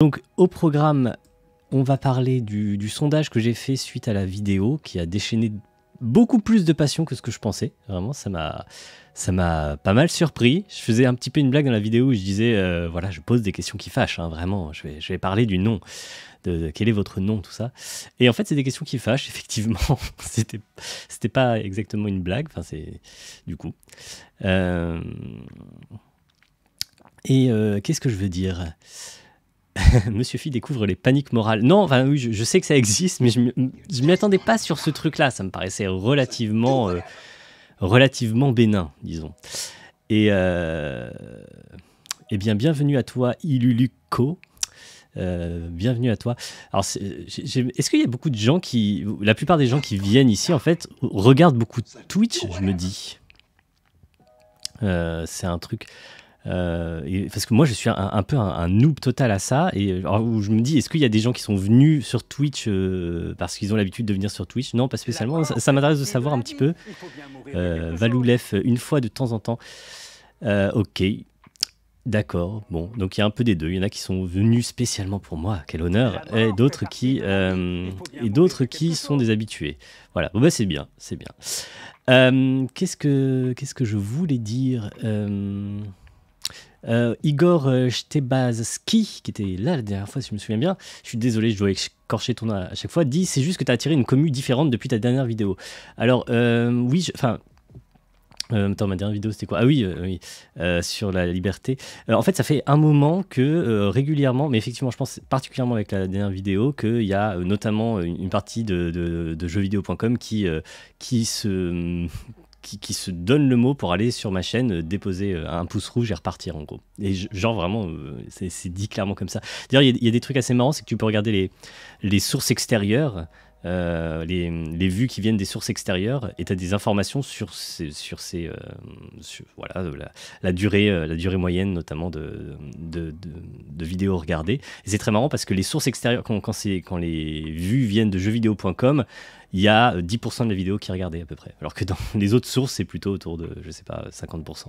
Donc au programme, on va parler du sondage que j'ai fait suite à la vidéo qui a déchaîné beaucoup plus de passion que ce que je pensais. Vraiment, ça m'a pas mal surpris. Je faisais un petit peu une blague dans la vidéo où je disais, voilà, je pose des questions qui fâchent, hein, vraiment. Je vais parler du nom, de quel est votre nom, tout ça. Et en fait, c'est des questions qui fâchent, effectivement. C'était pas exactement une blague, enfin, c'est du coup. Qu'est-ce que je veux dire? Monsieur Phi découvre les paniques morales. Non, enfin oui, je sais que ça existe, mais je m'y attendais pas sur ce truc-là. Ça me paraissait relativement bénin, disons. Et bien, bienvenue à toi, Iluluko. Bienvenue à toi. Alors, est-ce qu'il y a beaucoup de gens qui... La plupart des gens qui viennent ici, en fait, regardent beaucoup Twitch, je me dis. C'est un truc... parce que moi je suis un peu un noob total à ça, et alors, où je me dis, est-ce qu'il y a des gens qui sont venus sur Twitch parce qu'ils ont l'habitude de venir sur Twitch? Non, pas spécialement. Ça m'intéresse de savoir un petit peu. Valoulef une fois de temps en temps. Ok, d'accord. Bon, donc il y a un peu des deux. Il y en a qui sont venus spécialement pour moi, quel honneur, et d'autres qui sont des habitués. Voilà, bon, bah, c'est bien, c'est bien. Qu'est-ce que je voulais dire? Igor Shtebazski, qui était là la dernière fois, si je me souviens bien, je suis désolé, je dois écorcher ton nom à chaque fois, dit: c'est juste que tu as attiré une commu différente depuis ta dernière vidéo. Alors, oui, attends, ma dernière vidéo c'était quoi? Ah oui, sur la liberté. En fait, ça fait un moment que régulièrement, mais effectivement, je pense particulièrement avec la dernière vidéo, qu'il y a notamment une partie de jeuxvideo.com qui se donne le mot pour aller sur ma chaîne, déposer un pouce rouge et repartir en gros. Et genre vraiment, c'est dit clairement comme ça. D'ailleurs, il y a des trucs assez marrants, c'est que tu peux regarder les sources extérieures, les vues qui viennent des sources extérieures, et tu as des informations sur voilà, la durée moyenne notamment de vidéos regardées. Et c'est très marrant parce que les sources extérieures, quand les vues viennent de jeuxvideo.com, il y a 10% de la vidéo qui est regardée à peu près. Alors que dans les autres sources, c'est plutôt autour de, je sais pas, 50%.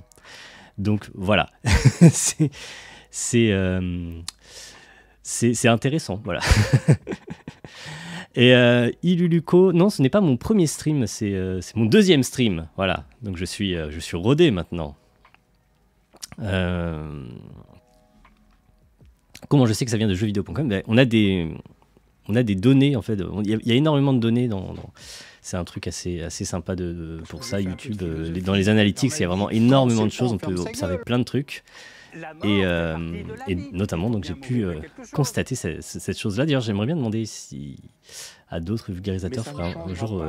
Donc voilà, c'est intéressant, voilà. Et Iluluko, non, ce n'est pas mon premier stream, c'est mon deuxième stream, voilà. Donc je suis rodé maintenant. Comment je sais que ça vient de jeuxvideo.com? Ben, on a des données, en fait. Il y a énormément de données c'est un truc assez sympa pour ça, YouTube. Dans les analytics, il y a vraiment énormément de choses. On peut observer plein de trucs. Et notamment, donc j'ai pu constater cette chose-là. D'ailleurs, j'aimerais bien demander si à d'autres vulgarisateurs un jour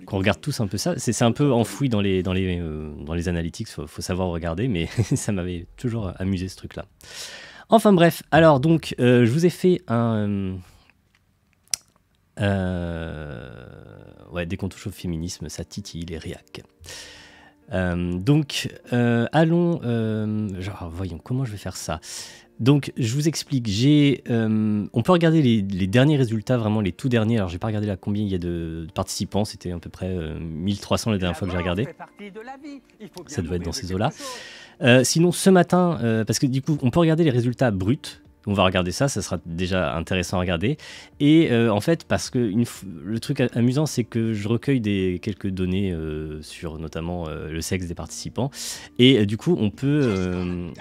qu'on regarde tous un peu ça. C'est un peu enfoui dans les analytics, faut savoir regarder, mais ça m'avait toujours amusé ce truc-là. Enfin bref, alors donc je vous ai fait un... ouais, dès qu'on touche au féminisme, ça titille les réacs. Donc, allons... voyons, comment je vais faire ça? Donc, je vous explique. On peut regarder les derniers résultats, vraiment les tout derniers. Alors, j'ai pas regardé là combien il y a de participants. C'était à peu près 1300 la dernière fois que j'ai regardé. Ça doit être dans ces eaux-là. Sinon, ce matin, parce que du coup, on peut regarder les résultats bruts. On va regarder ça sera déjà intéressant à regarder. Et en fait, parce que le truc amusant, c'est que je recueille quelques données sur notamment le sexe des participants. Et du coup, on peut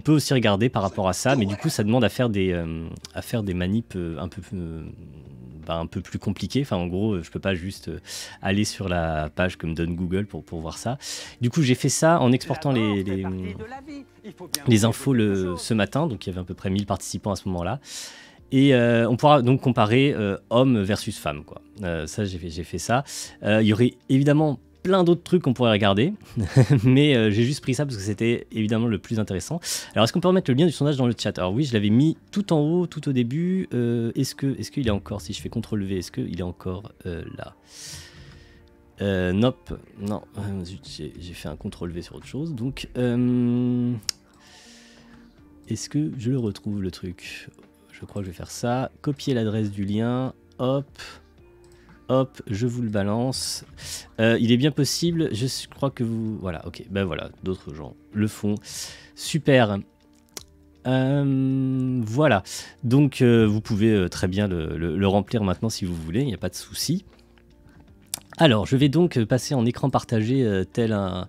aussi regarder par rapport à ça, mais du coup, ça demande à faire des manips un peu plus compliquées. Enfin, en gros, je peux pas juste aller sur la page que me donne Google pour voir ça. Du coup, j'ai fait ça en exportant les infos ce matin, donc il y avait à peu près 1000 participants à ce moment-là. Et on pourra donc comparer homme versus femme, quoi. Ça, j'ai fait ça. Il y aurait évidemment plein d'autres trucs qu'on pourrait regarder, mais j'ai juste pris ça parce que c'était évidemment le plus intéressant. Alors, est-ce qu'on peut remettre le lien du sondage dans le chat? Alors oui, je l'avais mis tout en haut, tout au début. Est-ce qu'il est encore, si je fais CTRL-V, est-ce qu'il est encore là? Nope, non, j'ai fait un CTRL-V sur autre chose, donc est-ce que je le retrouve, le truc? Je crois que je vais faire ça, copier l'adresse du lien, hop, je vous le balance. Il est bien possible, je crois que vous... Voilà, ok, ben voilà, d'autres gens le font. Super. Voilà, donc vous pouvez très bien le remplir maintenant si vous voulez, il n'y a pas de souci. Alors, je vais donc passer en écran partagé tel un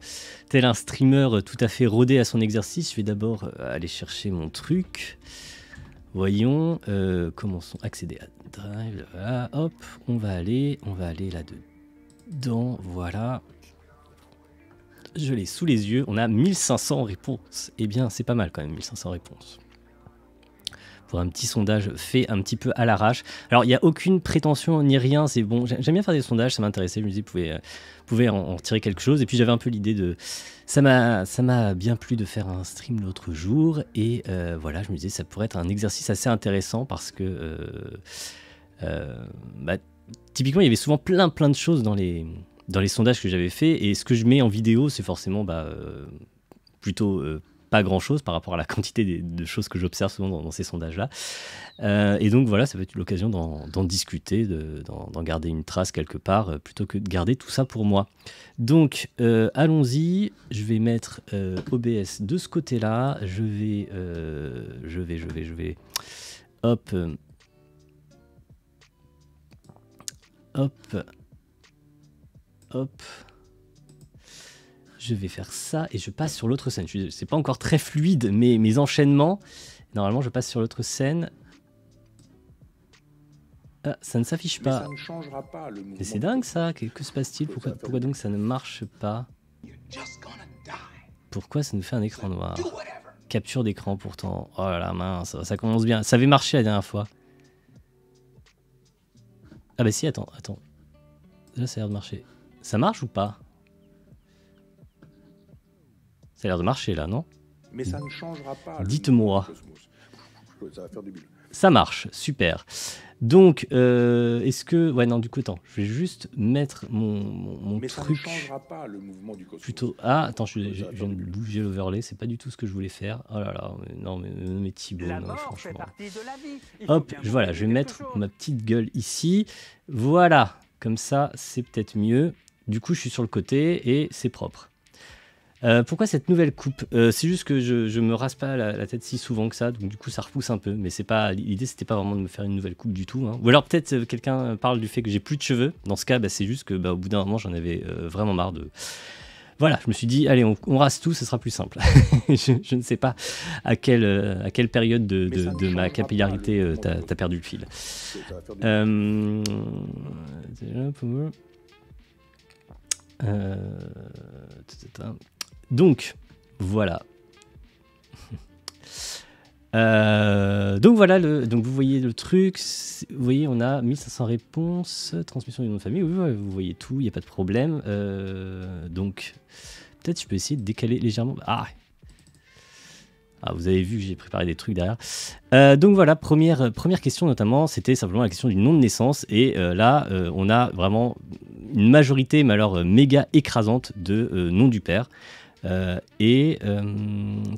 streamer tout à fait rodé à son exercice. Je vais d'abord aller chercher mon truc. Voyons, commençons, accéder à Drive, voilà, hop, on va aller là-dedans, voilà. Je l'ai sous les yeux, on a 1500 réponses. Eh bien, c'est pas mal quand même, 1500 réponses. Pour un petit sondage fait un petit peu à l'arrache. Alors, il n'y a aucune prétention ni rien, c'est bon. J'aime bien faire des sondages, ça m'intéressait. Je me disais, vous pouvez en retirer quelque chose. Et puis, j'avais un peu l'idée de... Ça m'a bien plu de faire un stream l'autre jour. Et voilà, je me disais, ça pourrait être un exercice assez intéressant parce que... typiquement, il y avait souvent plein de choses dans les sondages que j'avais fait, et ce que je mets en vidéo, c'est forcément plutôt pas grand chose par rapport à la quantité de choses que j'observe souvent dans ces sondages-là. Et donc voilà, ça peut être l'occasion d'en discuter, d'en garder une trace quelque part, plutôt que de garder tout ça pour moi. Donc allons-y, je vais mettre OBS de ce côté-là, je vais hop. Je vais faire ça et je passe sur l'autre scène. C'est pas encore très fluide mes enchaînements. Normalement, je passe sur l'autre scène. Ah, ça ne s'affiche pas. Ça ne changera pas le mouvement. Mais c'est dingue ça. Que se passe-t-il? Pourquoi donc ça ne marche pas? Pourquoi ça nous fait un écran noir? Capture d'écran pourtant. Oh là là, mince, ça commence bien. Ça avait marché la dernière fois. Ah bah si, attends. Là, ça a l'air de marcher. Ça marche ou pas? Ça a l'air de marcher là, non? Mais ça ne changera pas. Dites-moi. Ça va faire du bulles. Ça marche, super. Donc, est-ce que... Ouais, non, du coup, attends. Je vais juste mettre mon Mais truc... ça ne changera pas le mouvement du cosmos. Plutôt... Ah, attends, je viens de bouger l'overlay. C'est pas du tout ce que je voulais faire. Oh là là, non, mais Thibaut, non, franchement. Hop, voilà, je vais mettre ma petite gueule ici. Voilà, comme ça, c'est peut-être mieux. Du coup, je suis sur le côté et c'est propre. Pourquoi cette nouvelle coupe? C'est juste que je me rase pas la tête si souvent que ça, donc du coup ça repousse un peu, mais c'est pas l'idée, c'était pas vraiment de me faire une nouvelle coupe du tout, hein. Ou alors peut-être quelqu'un parle du fait que j'ai plus de cheveux. Dans ce cas, c'est juste que au bout d'un moment j'en avais vraiment marre de... Voilà, je me suis dit allez, on rase tout, ce sera plus simple. je ne sais pas à quelle période de ma capillarité t'as perdu le fil. Donc, voilà. Donc voilà, donc vous voyez le truc, vous voyez on a 1500 réponses, transmission du nom de famille, oui, vous voyez tout, il n'y a pas de problème. Donc peut-être je peux essayer de décaler légèrement. Ah, vous avez vu que j'ai préparé des trucs derrière. Donc voilà, première question notamment, c'était simplement la question du nom de naissance. Et là, on a vraiment une majorité, mais alors méga écrasante, de nom du père.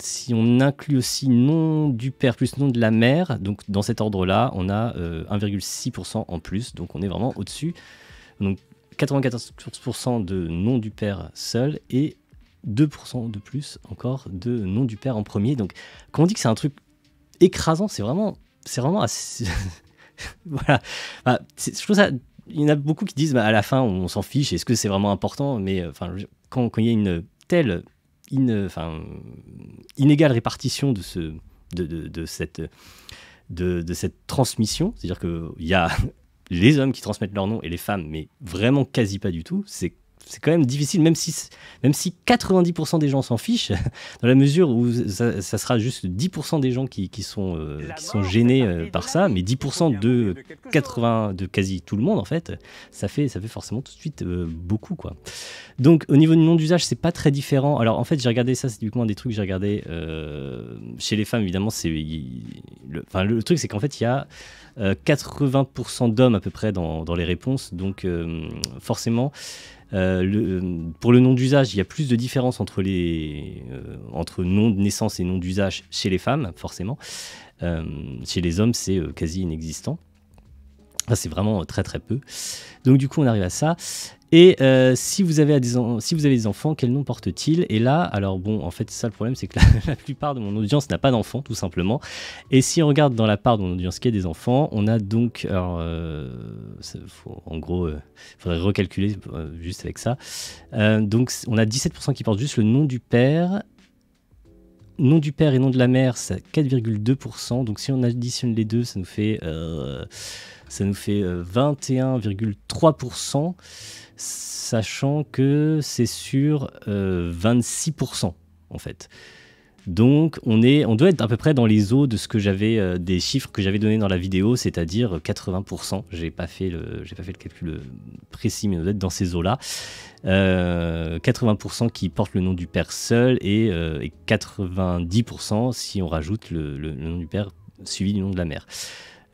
Si on inclut aussi nom du père plus nom de la mère, donc dans cet ordre-là, on a 1,6% en plus, donc on est vraiment au-dessus. Donc 94% de nom du père seul et 2% de plus encore de nom du père en premier. Donc quand on dit que c'est un truc écrasant, c'est vraiment assez... Voilà. Je trouve ça... Il y en a beaucoup qui disent à la fin on s'en fiche, est-ce que c'est vraiment important? Mais quand il y a une telle inégale répartition de cette transmission, c'est-à-dire qu'il y a les hommes qui transmettent leur nom et les femmes, mais vraiment quasi pas du tout, c'est quand même difficile, même si 90% des gens s'en fichent, dans la mesure où ça sera juste 10% des gens qui sont gênés par ça, mais 10% de quasi tout le monde, en fait, ça fait forcément tout de suite beaucoup, quoi. Donc, au niveau du nom d'usage, c'est pas très différent. Alors, en fait, j'ai regardé ça, c'est typiquement des trucs que j'ai regardé chez les femmes, évidemment. Le truc, c'est qu'en fait, il y a 80% d'hommes à peu près dans les réponses, donc forcément... pour le nom d'usage, il y a plus de différence entre nom de naissance et nom d'usage chez les femmes, forcément. Chez les hommes, c'est quasi inexistant. Enfin, c'est vraiment très très peu. Donc du coup, on arrive à ça. Et si vous avez des enfants, quel nom portent-ils? Et là, alors bon, en fait, ça le problème, c'est que la plupart de mon audience n'a pas d'enfants, tout simplement. Et si on regarde dans la part de mon audience qui a des enfants, on a donc, alors, en gros, il faudrait recalculer juste avec ça. Donc, on a 17% qui portent juste le nom du père. Nom du père et nom de la mère, c'est 4,2%. Donc, si on additionne les deux, ça nous fait 21,3%. Sachant que c'est sur 26% en fait. Donc on doit être à peu près dans les eaux de ce que j'avais, des chiffres que j'avais donnés dans la vidéo, c'est-à-dire 80%. J'ai pas fait le calcul précis, mais on doit être dans ces eaux-là. 80% qui portent le nom du père seul et 90% si on rajoute le nom du père suivi du nom de la mère.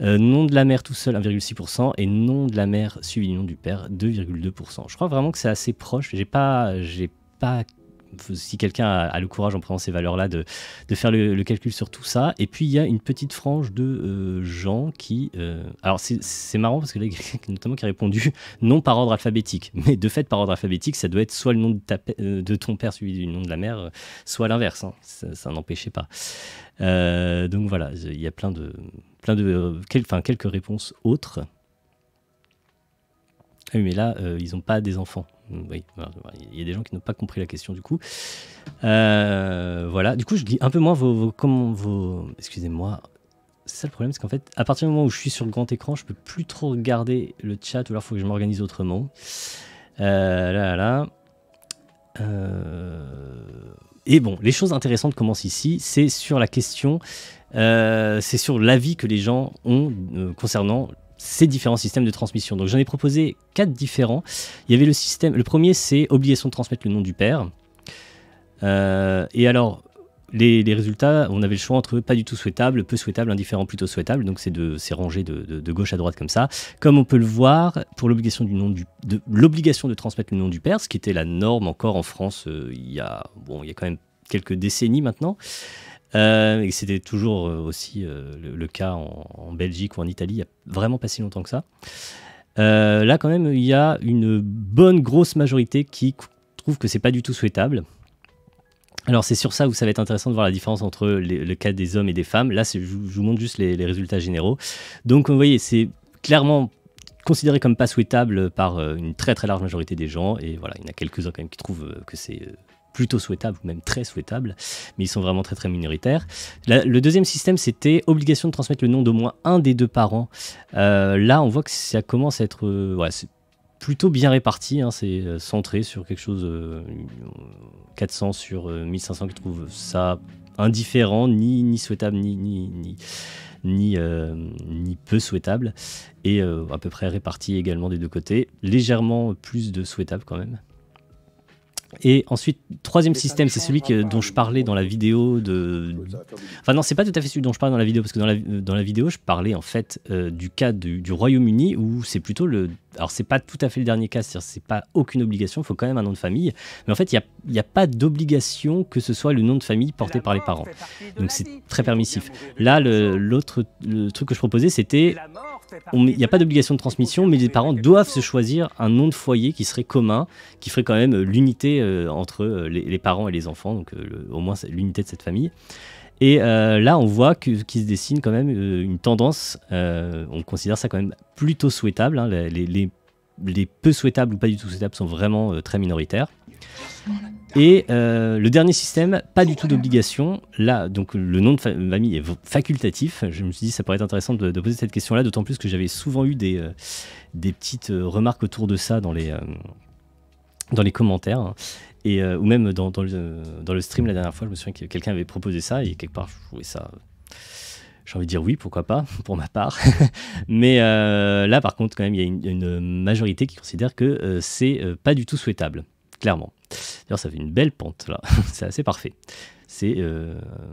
Nom de la mère tout seul 1,6% et nom de la mère suivi du nom du père 2,2%. Je crois vraiment que c'est assez proche. J'ai pas si quelqu'un a le courage en prenant ces valeurs-là de faire le calcul sur tout ça. Et puis il y a une petite frange de gens qui... alors c'est marrant parce que là il y a quelqu'un notamment qui a répondu non par ordre alphabétique. Mais de fait par ordre alphabétique ça doit être soit le nom de ton père suivi du nom de la mère, soit l'inverse. Hein. Ça n'empêchait pas. Donc voilà, il y a quelques réponses autres. Ah oui, mais là, ils n'ont pas des enfants. Oui, il y a des gens qui n'ont pas compris la question du coup. Voilà, du coup, je lis un peu moins vos... Excusez-moi. C'est ça le problème, c'est qu'en fait, à partir du moment où je suis sur le grand écran, je peux plus trop regarder le chat, ou alors il faut que je m'organise autrement. Et bon, les choses intéressantes commencent ici, c'est sur la question, c'est sur l'avis que les gens ont concernant ces différents systèmes de transmission. Donc j'en ai proposé 4 différents. Il y avait le premier, c'est obligation de transmettre le nom du père. Et alors, les résultats, on avait le choix entre pas du tout souhaitable, peu souhaitable, indifférent, plutôt souhaitable. Donc c'est rangé de gauche à droite comme ça. Comme on peut le voir, pour l'obligation de transmettre le nom du père, ce qui était la norme encore en France il y a quand même quelques décennies maintenant. Et c'était toujours aussi le cas en Belgique ou en Italie, il n'y a vraiment pas si longtemps que ça. Là, quand même, il y a une bonne grosse majorité qui trouve que c'est pas du tout souhaitable. Alors, c'est sur ça où ça va être intéressant de voir la différence entre le cas des hommes et des femmes. Là, je vous montre juste les résultats généraux. Donc, vous voyez, c'est clairement considéré comme pas souhaitable par une très très large majorité des gens. Et voilà, il y en a quelques-uns quand même qui trouvent que c'est plutôt souhaitable ou même très souhaitable, mais ils sont vraiment très très minoritaires. Le deuxième système, c'était obligation de transmettre le nom d'au moins un des deux parents. Là, on voit que ça commence à être c'est plutôt bien réparti, hein, c'est centré sur quelque chose 400 sur 1500 qui trouvent ça indifférent, ni souhaitable, ni peu souhaitable, et à peu près réparti également des deux côtés, légèrement plus de souhaitable quand même. Et ensuite, troisième système, c'est celui dont je parlais dans la vidéo Enfin non, c'est pas tout à fait celui dont je parlais dans la vidéo, parce que dans la vidéo, je parlais en fait du cas du Royaume-Uni, où c'est plutôt alors c'est pas tout à fait le dernier cas, c'est-à-dire c'est pas aucune obligation, il faut quand même un nom de famille, mais en fait il n'y a pas d'obligation que ce soit le nom de famille porté par les parents. Donc c'est très permissif. Là, le truc que je proposais, c'était... Il n'y a pas d'obligation de transmission, mais les parents doivent se choisir un nom de foyer qui serait commun, qui ferait quand même l'unité entre les parents et les enfants, donc au moins l'unité de cette famille. Et là, on voit qu'il se dessine quand même une tendance, on considère ça quand même plutôt souhaitable, hein, les peu souhaitables ou pas du tout souhaitables sont vraiment très minoritaires. Et le dernier système, pas du tout d'obligation. Là, donc le nom de famille est facultatif. Je me suis dit que ça pourrait être intéressant de poser cette question-là, d'autant plus que j'avais souvent eu des petites remarques autour de ça dans les commentaires. Hein. Et, ou même dans le stream la dernière fois, je me souviens que quelqu'un avait proposé ça, et quelque part, je trouvais ça... J'ai envie de dire oui, pourquoi pas, pour ma part. Mais là, par contre, quand même, il y a une majorité qui considère que c'est pas du tout souhaitable. Clairement. D'ailleurs, ça fait une belle pente, là. C'est assez parfait. C'est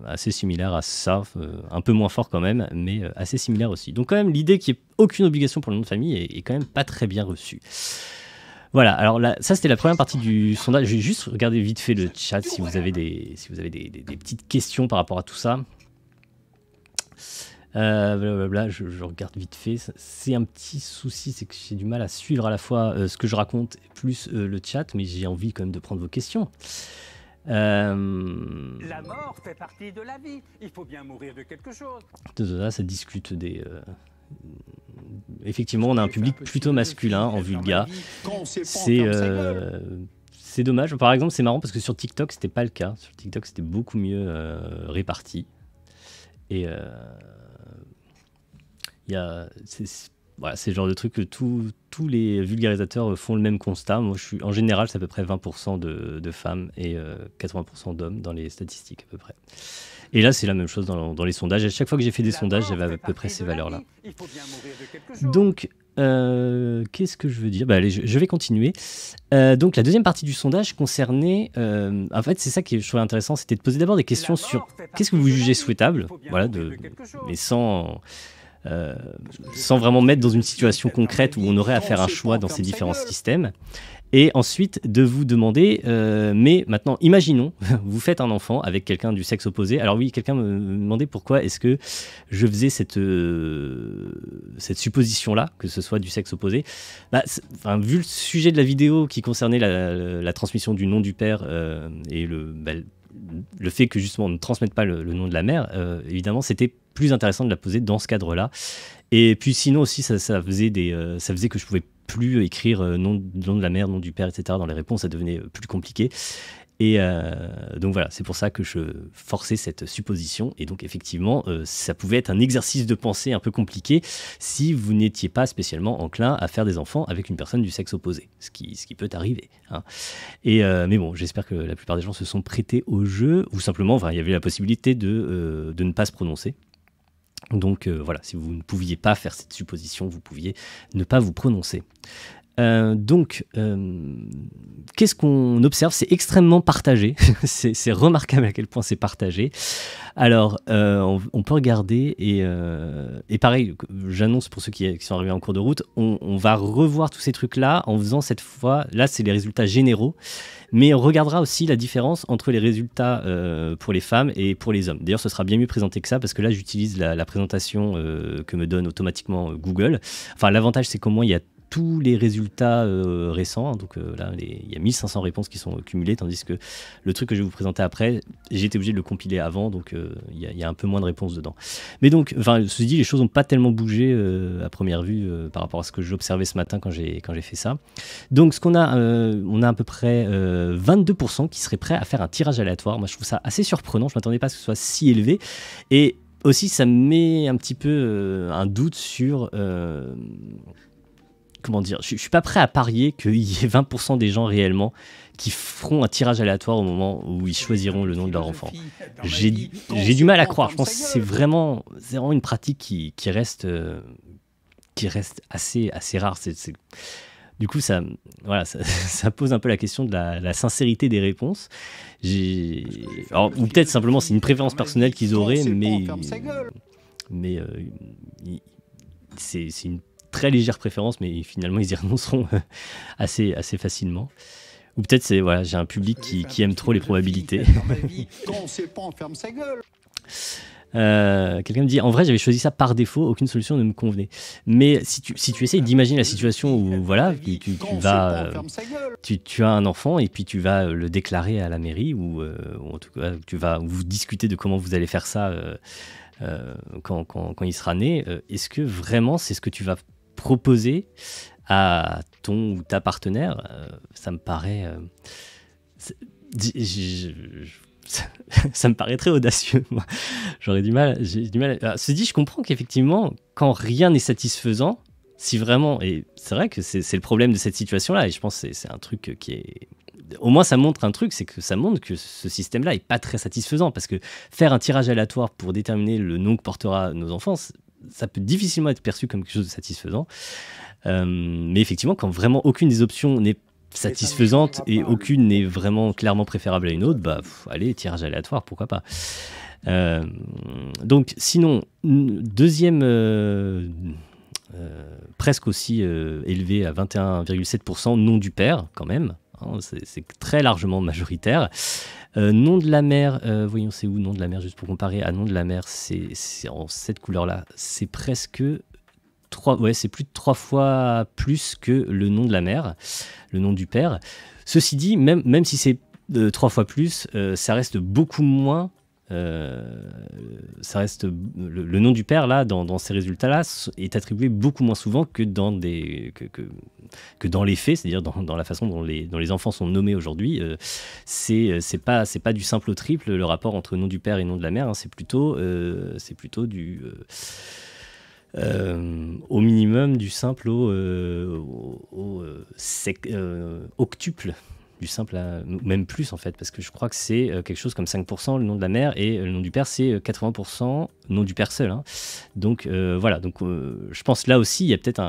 assez similaire à ça, un peu moins fort quand même, mais assez similaire aussi. Donc quand même, l'idée qu'il n'y ait aucune obligation pour le nom de famille est quand même pas très bien reçue. Voilà, alors là, ça c'était la première partie du sondage. Je vais juste regarder vite fait le chat si vous avez des petites questions par rapport à tout ça. Blablabla, je regarde vite fait. C'est un petit souci, c'est que j'ai du mal à suivre à la fois ce que je raconte plus le chat, mais j'ai envie quand même de prendre vos questions. La mort fait partie de la vie. Il faut bien mourir de quelque chose. Là, ça discute des. Effectivement, on a un public plutôt masculin en vulga. C'est dommage. Par exemple, c'est marrant parce que sur TikTok, c'était pas le cas. Sur TikTok, c'était beaucoup mieux réparti. Et voilà, c'est le genre de truc que tous les vulgarisateurs font le même constat. Moi, en général, c'est à peu près 20% de femmes et 80% d'hommes dans les statistiques à peu près. Et là, c'est la même chose dans les sondages. À chaque fois que j'ai fait des sondages, j'avais à peu près ces valeurs-là. Donc, qu'est-ce que je veux dire ? Allez, je vais continuer. Donc, la deuxième partie du sondage concernait... en fait, c'est ça que je trouvais intéressant, c'était de poser d'abord des questions sur qu'est-ce que vous jugez souhaitable, voilà, mais sans vraiment mettre dans une situation concrète où on aurait à faire un choix dans ces différents systèmes. Et ensuite, de vous demander, mais maintenant, imaginons, vous faites un enfant avec quelqu'un du sexe opposé. Alors oui, quelqu'un me demandait pourquoi est-ce que je faisais cette supposition-là, que ce soit du sexe opposé. Vu le sujet de la vidéo qui concernait la transmission du nom du père et le fait que justement on ne transmette pas le nom de la mère, évidemment, c'était plus intéressant de la poser dans ce cadre-là. Et puis sinon aussi, ça faisait que je pouvais plus écrire nom de la mère, nom du père, etc. dans les réponses, ça devenait plus compliqué. Et donc voilà, c'est pour ça que je forçais cette supposition. Et donc effectivement, ça pouvait être un exercice de pensée un peu compliqué si vous n'étiez pas spécialement enclin à faire des enfants avec une personne du sexe opposé, ce qui peut arriver. Hein. Mais bon, j'espère que la plupart des gens se sont prêtés au jeu, ou simplement, il y avait la possibilité de ne pas se prononcer. Donc voilà, si vous ne pouviez pas faire cette supposition, vous pouviez ne pas vous prononcer. Qu'est-ce qu'on observe ? C'est extrêmement partagé. c'est remarquable à quel point c'est partagé. Alors, on peut regarder et pareil, j'annonce pour ceux qui sont arrivés en cours de route, on va revoir tous ces trucs-là en faisant cette fois, là c'est les résultats généraux, mais on regardera aussi la différence entre les résultats pour les femmes et pour les hommes. D'ailleurs, ce sera bien mieux présenté que ça, parce que là, j'utilise la présentation que me donne automatiquement Google. Enfin, l'avantage, c'est qu'au moins, il y a tous les résultats récents. Donc là, il y a 1500 réponses qui sont cumulées, tandis que le truc que je vais vous présenter après, j'ai été obligé de le compiler avant, donc il y a un peu moins de réponses dedans. Mais donc, ceci dit, les choses n'ont pas tellement bougé à première vue par rapport à ce que j'observais ce matin quand j'ai fait ça. Donc, on a à peu près 22% qui seraient prêts à faire un tirage aléatoire. Moi, je trouve ça assez surprenant. Je ne m'attendais pas à ce que ce soit si élevé. Et aussi, ça met un petit peu un doute sur... comment dire, je ne suis pas prêt à parier qu'il y ait 20% des gens réellement qui feront un tirage aléatoire au moment où ils choisiront le nom de leur enfant. J'ai du mal à croire. Je pense que c'est vraiment une pratique qui reste assez rare. Du coup, ça pose un peu la question de la sincérité des réponses. Ou peut-être simplement c'est une préférence personnelle qu'ils auraient, mais c'est une très légère préférence, mais finalement ils y renonceront assez facilement. Ou peut-être j'ai un public qui aime trop les probabilités. Quelqu'un me dit, en vrai j'avais choisi ça par défaut, aucune solution ne me convenait. Mais si tu essayes d'imaginer la situation où tu as un enfant et puis tu vas le déclarer à la mairie, ou en tout cas vous discutez de comment vous allez faire ça quand il sera né, est-ce que vraiment c'est ce que tu vas proposer à ton ou ta partenaire? Ça me paraît ça me paraît très audacieux. Moi. J'ai du mal. Se dit, je comprends qu'effectivement, quand rien n'est satisfaisant, si vraiment, et c'est vrai que c'est le problème de cette situation-là, et je pense que c'est un truc qui est... Au moins, ça montre un truc, c'est que ça montre que ce système-là n'est pas très satisfaisant, parce que faire un tirage aléatoire pour déterminer le nom que portera nos enfants, ça peut difficilement être perçu comme quelque chose de satisfaisant. Mais effectivement, quand vraiment aucune des options n'est satisfaisante et aucune n'est vraiment clairement préférable à une autre, allez, tirage aléatoire, pourquoi pas. Donc, sinon, deuxième... presque aussi élevé à 21,7%, nom du père, quand même. C'est très largement majoritaire. Nom de la mère, voyons c'est où nom de la mère, juste pour comparer à nom de la mère, c'est en cette couleur-là, c'est presque c'est plus de 3 fois plus que le nom de la mère, le nom du père. Ceci dit, même si c'est 3 fois plus, ça reste beaucoup moins. Ça reste le nom du père là dans ces résultats-là est attribué beaucoup moins souvent que dans les faits, c'est-à-dire dans la façon dont les enfants sont nommés aujourd'hui. C'est pas du simple au triple le rapport entre nom du père et nom de la mère, hein, c'est plutôt du au minimum du simple au octuple. Du simple à même plus en fait, parce que je crois que c'est quelque chose comme 5% le nom de la mère et le nom du père c'est 80% nom du père seul, hein. Donc voilà, donc je pense là aussi il y a peut-être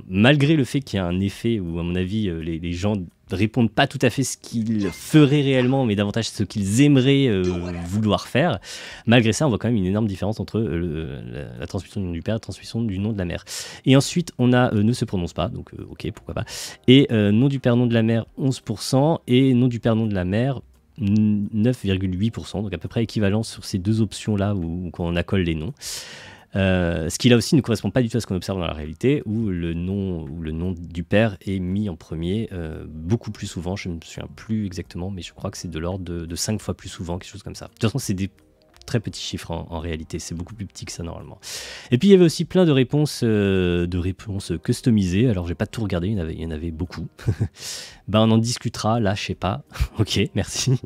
malgré le fait qu'il y a un effet où à mon avis les gens répondent pas tout à fait ce qu'ils feraient réellement, mais davantage ce qu'ils aimeraient vouloir faire. Malgré ça, on voit quand même une énorme différence entre la transmission du nom du père et la transmission du nom de la mère. Et ensuite, on a ne se prononce pas, donc ok, pourquoi pas. Et nom du père, nom de la mère, 11%, et nom du père, nom de la mère, 9,8%, donc à peu près équivalent sur ces deux options-là où on accole les noms. Ce qui là aussi ne correspond pas du tout à ce qu'on observe dans la réalité, où le nom du père est mis en premier beaucoup plus souvent. Je ne me souviens plus exactement, mais je crois que c'est de l'ordre de 5 fois plus souvent, quelque chose comme ça. De toute façon, c'est des très petits chiffres en réalité, c'est beaucoup plus petit que ça normalement. Et puis il y avait aussi plein de réponses customisées. Alors j'ai pas tout regardé, il y en avait beaucoup. On en discutera là, je sais pas. Ok, merci.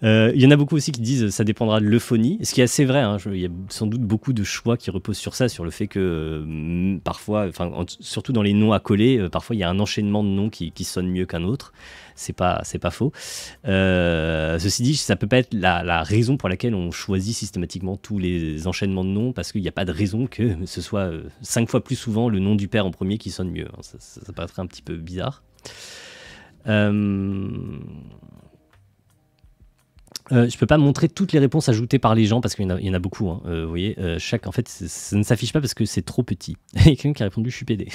Il y en a beaucoup aussi qui disent ça dépendra de l'euphonie, ce qui est assez vrai, hein. Il y a sans doute beaucoup de choix qui reposent sur ça, sur le fait que parfois, surtout dans les noms à coller, parfois il y a un enchaînement de noms qui sonne mieux qu'un autre. C'est pas faux. Ceci dit, ça peut pas être la raison pour laquelle on choisit systématiquement tous les enchaînements de noms, parce qu'il n'y a pas de raison que ce soit 5 fois plus souvent le nom du père en premier qui sonne mieux. Ça paraîtrait un petit peu bizarre. Je peux pas montrer toutes les réponses ajoutées par les gens parce qu'il y en a beaucoup, hein. Vous voyez, en fait, ça ne s'affiche pas parce que c'est trop petit. Il y a quelqu'un qui a répondu « je suis pédé ».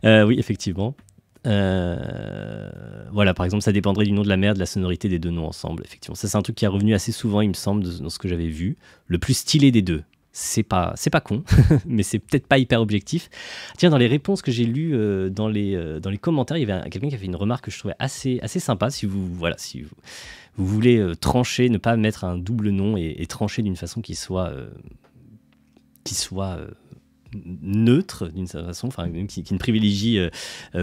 Oui, effectivement. Voilà, par exemple, ça dépendrait du nom de la mère, de la sonorité des deux noms ensemble. Effectivement, ça c'est un truc qui est revenu assez souvent, il me semble, dans ce que j'avais vu. Le plus stylé des deux. C'est pas con, mais c'est peut-être pas hyper objectif. Tiens, dans les réponses que j'ai lues, dans les commentaires, il y avait quelqu'un qui a fait une remarque que je trouvais assez sympa. Si vous voulez trancher, ne pas mettre un double nom et trancher d'une façon qui soit neutre d'une certaine façon, qui ne privilégie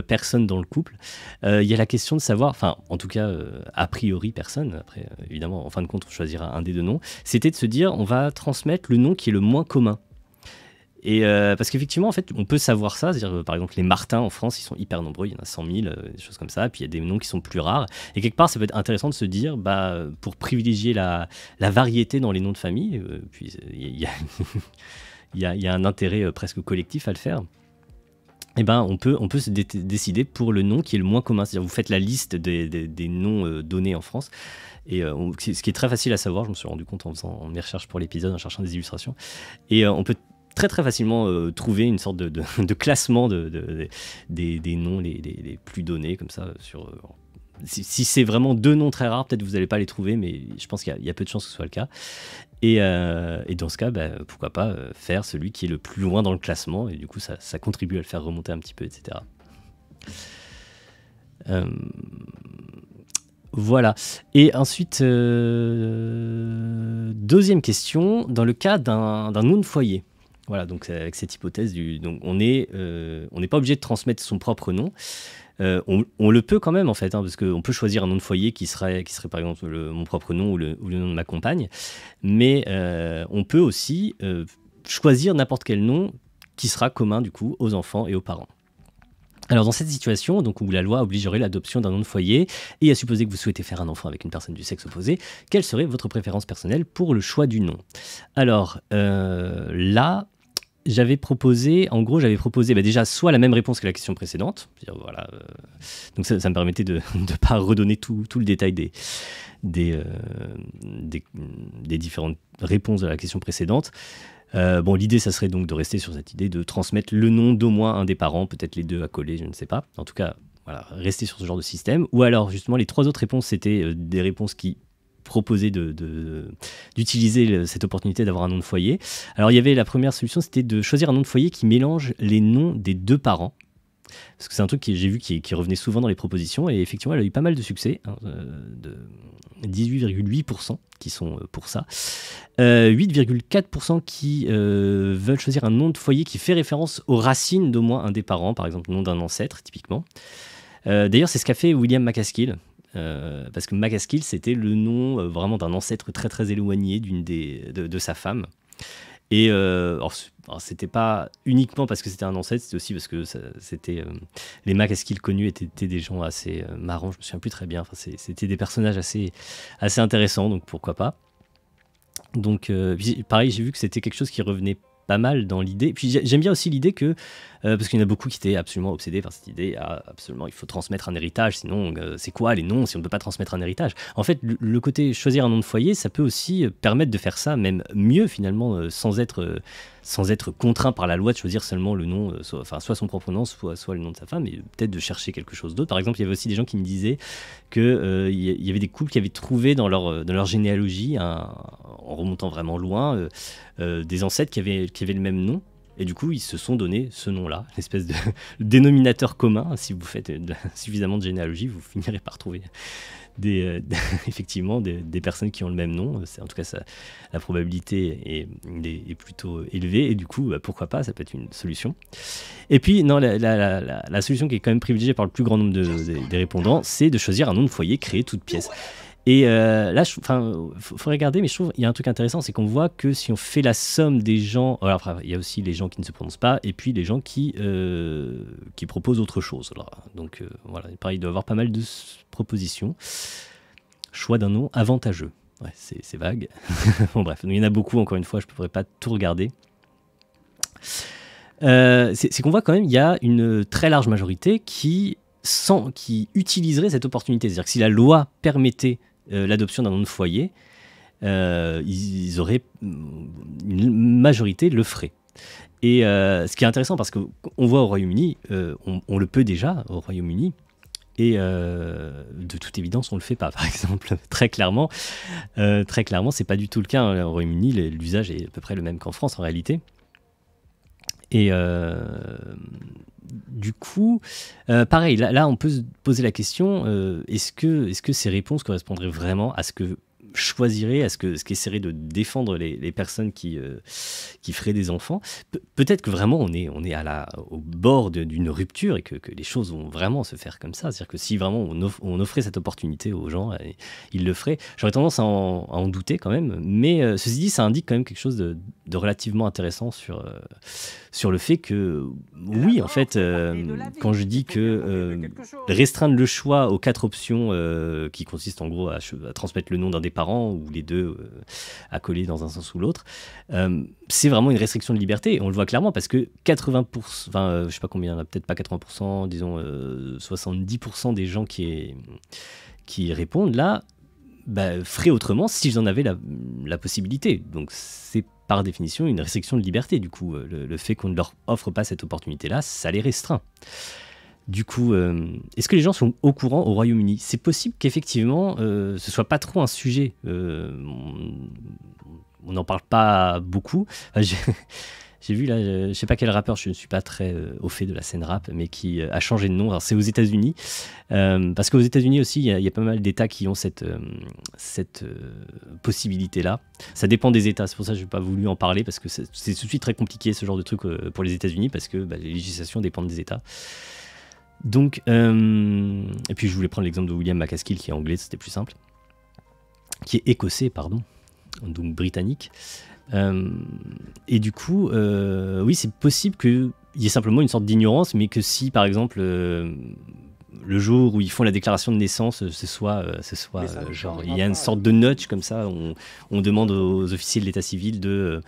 personne dans le couple. Il y a la question de savoir, en tout cas a priori personne, après évidemment en fin de compte on choisira un des deux noms, c'était de se dire on va transmettre le nom qui est le moins commun. Et parce qu'effectivement, en fait, on peut savoir ça, c'est-à-dire par exemple les Martins en France, ils sont hyper nombreux, il y en a 100 000, des choses comme ça, puis il y a des noms qui sont plus rares. Et quelque part, ça peut être intéressant de se dire, pour privilégier la variété dans les noms de famille, puis il y a un intérêt presque collectif à le faire. On peut se décider pour le nom qui est le moins commun. C'est-à-dire vous faites la liste des noms donnés en France. Et ce qui est très facile à savoir, je me suis rendu compte en faisant mes recherches pour l'épisode, en cherchant des illustrations. Et on peut très très facilement trouver une sorte de classement des noms les plus donnés comme ça sur... Si c'est vraiment deux noms très rares, peut-être vous n'allez pas les trouver, mais je pense qu'il y a peu de chances que ce soit le cas. Et dans ce cas, pourquoi pas faire celui qui est le plus loin dans le classement, et du coup ça contribue à le faire remonter un petit peu, etc. Voilà. Et ensuite, deuxième question, dans le cas d'un nom de foyer. Voilà, donc avec cette hypothèse, donc on n'est pas obligé de transmettre son propre nom. On le peut quand même en fait, hein, parce qu'on peut choisir un nom de foyer qui serait par exemple mon propre nom ou le nom de ma compagne, mais on peut aussi choisir n'importe quel nom qui sera commun du coup aux enfants et aux parents. Alors dans cette situation, donc, où la loi obligerait l'adoption d'un nom de foyer, et à supposer que vous souhaitez faire un enfant avec une personne du sexe opposé, quelle serait votre préférence personnelle pour le choix du nom? Alors là, j'avais proposé déjà soit la même réponse que la question précédente, voilà, donc ça me permettait de ne pas redonner tout le détail des différentes réponses à la question précédente. L'idée, ça serait donc de rester sur cette idée de transmettre le nom d'au moins un des parents, peut-être les deux à coller, je ne sais pas. En tout cas, voilà, rester sur ce genre de système. Ou alors, justement, les 3 autres réponses, c'était des réponses qui proposaient d'utiliser cette opportunité d'avoir un nom de foyer. Alors, il y avait la première solution, c'était de choisir un nom de foyer qui mélange les noms des 2 parents. Parce que c'est un truc que j'ai vu qui revenait souvent dans les propositions, et effectivement, elle a eu pas mal de succès, de 18,8% qui sont pour ça, 8,4% qui veulent choisir un nom de foyer qui fait référence aux racines d'au moins un des parents, par exemple le nom d'un ancêtre, typiquement. D'ailleurs, c'est ce qu'a fait William McCaskill, parce que McCaskill, c'était le nom vraiment d'un ancêtre très très éloigné de sa femme. Et alors, c'était pas uniquement parce que c'était un ancêtre, c'était aussi parce que les McCaskill connus étaient des gens assez marrants, je me souviens plus très bien. Enfin, c'était des personnages assez intéressants, donc pourquoi pas. Donc, pareil, j'ai vu que c'était quelque chose qui revenait pas mal dans l'idée. Puis j'aime bien aussi l'idée que, parce qu'il y en a beaucoup qui étaient absolument obsédés par cette idée, absolument, il faut transmettre un héritage, sinon c'est quoi les noms si on ne peut pas transmettre un héritage? En fait, le côté choisir un nom de foyer, ça peut aussi permettre de faire ça, même mieux finalement, sans être contraint par la loi de choisir seulement le nom, soit son propre nom, soit le nom de sa femme, et peut-être de chercher quelque chose d'autre. Par exemple, il y avait aussi des gens qui me disaient qu'il y avait des couples qui avaient trouvé dans leur généalogie, en remontant vraiment loin, des ancêtres qui avaient le même nom. Et du coup, ils se sont donné ce nom-là, une espèce de dénominateur commun. Si vous faites suffisamment de généalogie, vous finirez par trouver effectivement des personnes qui ont le même nom. En tout cas, la probabilité est plutôt élevée. Et du coup, pourquoi pas, ça peut être une solution. Et puis, non, la solution qui est quand même privilégiée par le plus grand nombre des répondants, c'est de choisir un nom de foyer créé toute pièce. Et là, faut regarder, mais je trouve qu'il y a un truc intéressant, c'est qu'on voit que si on fait la somme des gens, alors après, il y a aussi les gens qui ne se prononcent pas, et puis les gens qui proposent autre chose. Alors, donc voilà, pareil, il doit y avoir pas mal de propositions. Choix d'un nom avantageux. Ouais, c'est vague. Bon bref, il y en a beaucoup, encore une fois, je ne pourrais pas tout regarder. C'est qu'on voit quand même, il y a une très large majorité qui utiliserait cette opportunité. C'est-à-dire que si la loi permettait l'adoption d'un nom de foyer, ils auraient une majorité le ferait. Et ce qui est intéressant, parce qu'on voit au Royaume-Uni, on le peut déjà au Royaume-Uni, et de toute évidence on le fait pas, par exemple. Très clairement c'est pas du tout le cas, hein. Au Royaume-Uni, l'usage est à peu près le même qu'en France en réalité. Et du coup, pareil, là on peut se poser la question, est-ce que ces réponses correspondraient vraiment à ce que choisirait, à ce qu'essaieraient de défendre les personnes qui feraient des enfants? Peut-être que vraiment on est au bord d'une rupture, et que les choses vont vraiment se faire comme ça. C'est-à-dire que si vraiment on offrait cette opportunité aux gens, ils le feraient. J'aurais tendance à en douter quand même, mais ceci dit, ça indique quand même quelque chose de relativement intéressant sur le fait que, oui, en fait, quand je dis que restreindre le choix aux 4 options qui consistent en gros à transmettre le nom d'un des parents, ou les deux à coller dans un sens ou l'autre, c'est vraiment une restriction de liberté. Et on le voit clairement, parce que 80%, enfin, je sais pas combien, peut-être pas 80%, disons 70% des gens qui répondent là, feraient autrement s'ils en avaient la possibilité. Donc c'est par définition une restriction de liberté. Du coup, le fait qu'on ne leur offre pas cette opportunité-là, ça les restreint. Du coup, est-ce que les gens sont au courant au Royaume-Uni? C'est possible qu'effectivement, ce soit pas trop un sujet. On n'en parle pas beaucoup. J'ai vu là, je sais pas quel rappeur, je ne suis pas très au fait de la scène rap, mais qui a changé de nom. Alors c'est aux États-Unis, parce qu'aux États-Unis aussi, il y a pas mal d'États qui ont cette possibilité-là. Ça dépend des États. C'est pour ça que je n'ai pas voulu en parler, parce que c'est tout de suite très compliqué ce genre de truc pour les États-Unis, parce que les législations dépendent des États. Donc, et puis je voulais prendre l'exemple de William McCaskill, qui est anglais, c'était plus simple, qui est écossais, pardon, donc britannique. Et du coup, oui, c'est possible qu'il y ait simplement une sorte d'ignorance, mais que si, par exemple, le jour où ils font la déclaration de naissance, ce soit genre, il y a une sorte de nudge comme ça, on demande aux officiers de l'état civil de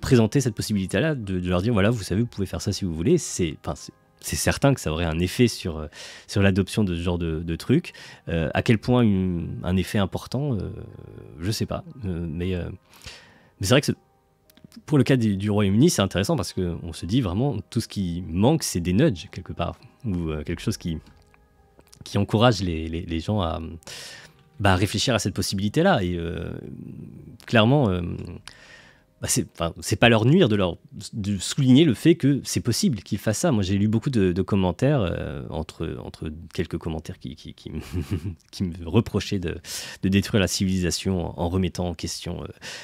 présenter cette possibilité-là, de leur dire, voilà, vous savez, vous pouvez faire ça si vous voulez. C'est certain que ça aurait un effet sur l'adoption de ce genre de trucs. À quel point un effet important, je sais pas. Mais c'est vrai que pour le cas du Royaume-Uni, c'est intéressant, parce qu'on se dit vraiment, tout ce qui manque, c'est des nudges quelque part, ou quelque chose qui qui encourage les gens à réfléchir à cette possibilité-là. Et clairement, c'est pas leur nuire de souligner le fait que c'est possible qu'ils fassent ça. Moi, j'ai lu beaucoup de commentaires, entre quelques commentaires qui me reprochaient de détruire la civilisation en remettant en question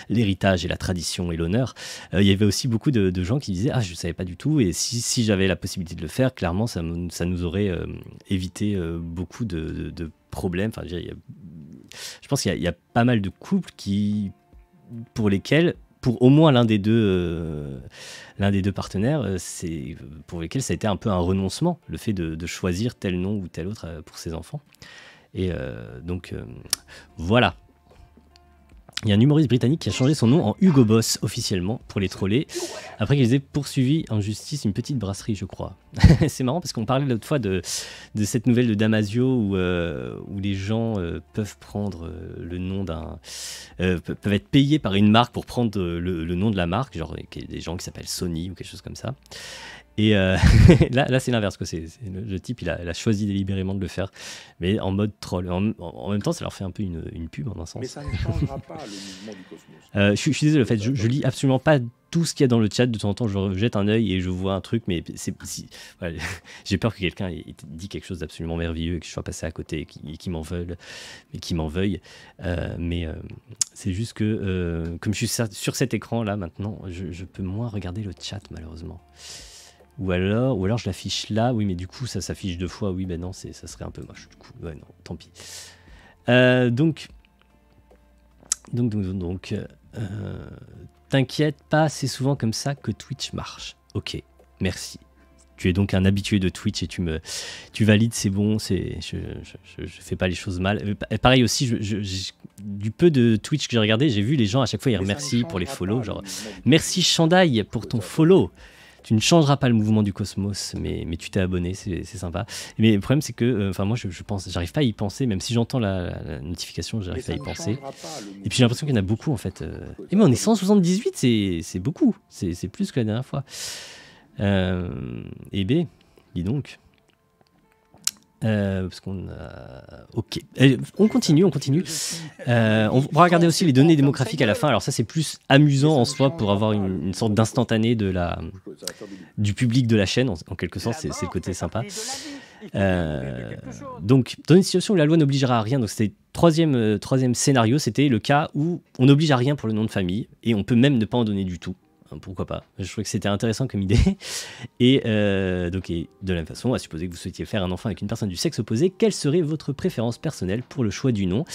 l'héritage et la tradition et l'honneur. Il y avait aussi beaucoup de gens qui disaient « Ah, je ne savais pas du tout, et si j'avais la possibilité de le faire, clairement, ça nous aurait évité beaucoup de problèmes. » Enfin, je pense qu'il y a pas mal de couples pour lesquels, pour au moins l'un des deux partenaires, pour lesquels ça a été un peu un renoncement, le fait de choisir tel nom ou tel autre pour ses enfants. Et donc, voilà. Il y a un humoriste britannique qui a changé son nom en Hugo Boss officiellement pour les troller, après qu'ils aient poursuivi en justice une petite brasserie, je crois. C'est marrant parce qu'on parlait l'autre fois de cette nouvelle de Damasio où les gens peuvent prendre le nom peuvent être payés par une marque pour prendre le nom de la marque, genre des gens qui s'appellent Sony ou quelque chose comme ça. Et là c'est l'inverse, quoi. Le type, il a choisi délibérément de le faire, mais en mode troll. En même temps, ça leur fait un peu une pub en un sens. Mais ça ne changera pas le mouvement du cosmos. Je suis désolé, en fait, je lis absolument pas tout ce qu'il y a dans le chat. De temps en temps, je jette un œil et je vois un truc, mais voilà, j'ai peur que quelqu'un ait dit quelque chose d'absolument merveilleux et que je sois passé à côté et qu'il m'en veuille. Mais c'est juste que, comme je suis sur cet écran là maintenant, je peux moins regarder le chat, malheureusement. Ou alors je l'affiche là, oui, mais du coup ça s'affiche 2 fois, oui, ben non, ça serait un peu moche, du coup, ouais, non, tant pis. Donc, t'inquiète pas, c'est souvent comme ça que Twitch marche. Ok, merci. Tu es donc un habitué de Twitch et tu valides, c'est bon, je fais pas les choses mal. Pareil aussi, du peu de Twitch que j'ai regardé, j'ai vu les gens à chaque fois ils remercient pour les follow, genre merci Chandail pour ton follow. Tu ne changeras pas le mouvement du cosmos, mais tu t'es abonné, c'est sympa. Mais le problème, c'est que, moi, j'arrive pas à y penser, même si j'entends la notification, j'arrive pas à y penser. Et puis j'ai l'impression qu'il y en a beaucoup, en fait. Et mais on est 178, c'est beaucoup, c'est plus que la dernière fois. Eh bien, dis donc. Parce qu'on a... Ok. On continue. On pourra regarder aussi les données démographiques à la fin. Alors ça, c'est plus amusant en soi pour avoir une sorte d'instantané du public de la chaîne. En quelque sorte, c'est le côté sympa. Donc, dans une situation où la loi n'obligera à rien, donc c'était troisième scénario, c'était le cas où on n'oblige à rien pour le nom de famille et on peut même ne pas en donner du tout. Pourquoi pas? Je trouvais que c'était intéressant comme idée. Et de la même façon, à supposer que vous souhaitiez faire un enfant avec une personne du sexe opposé, quelle serait votre préférence personnelle pour le choix du nom?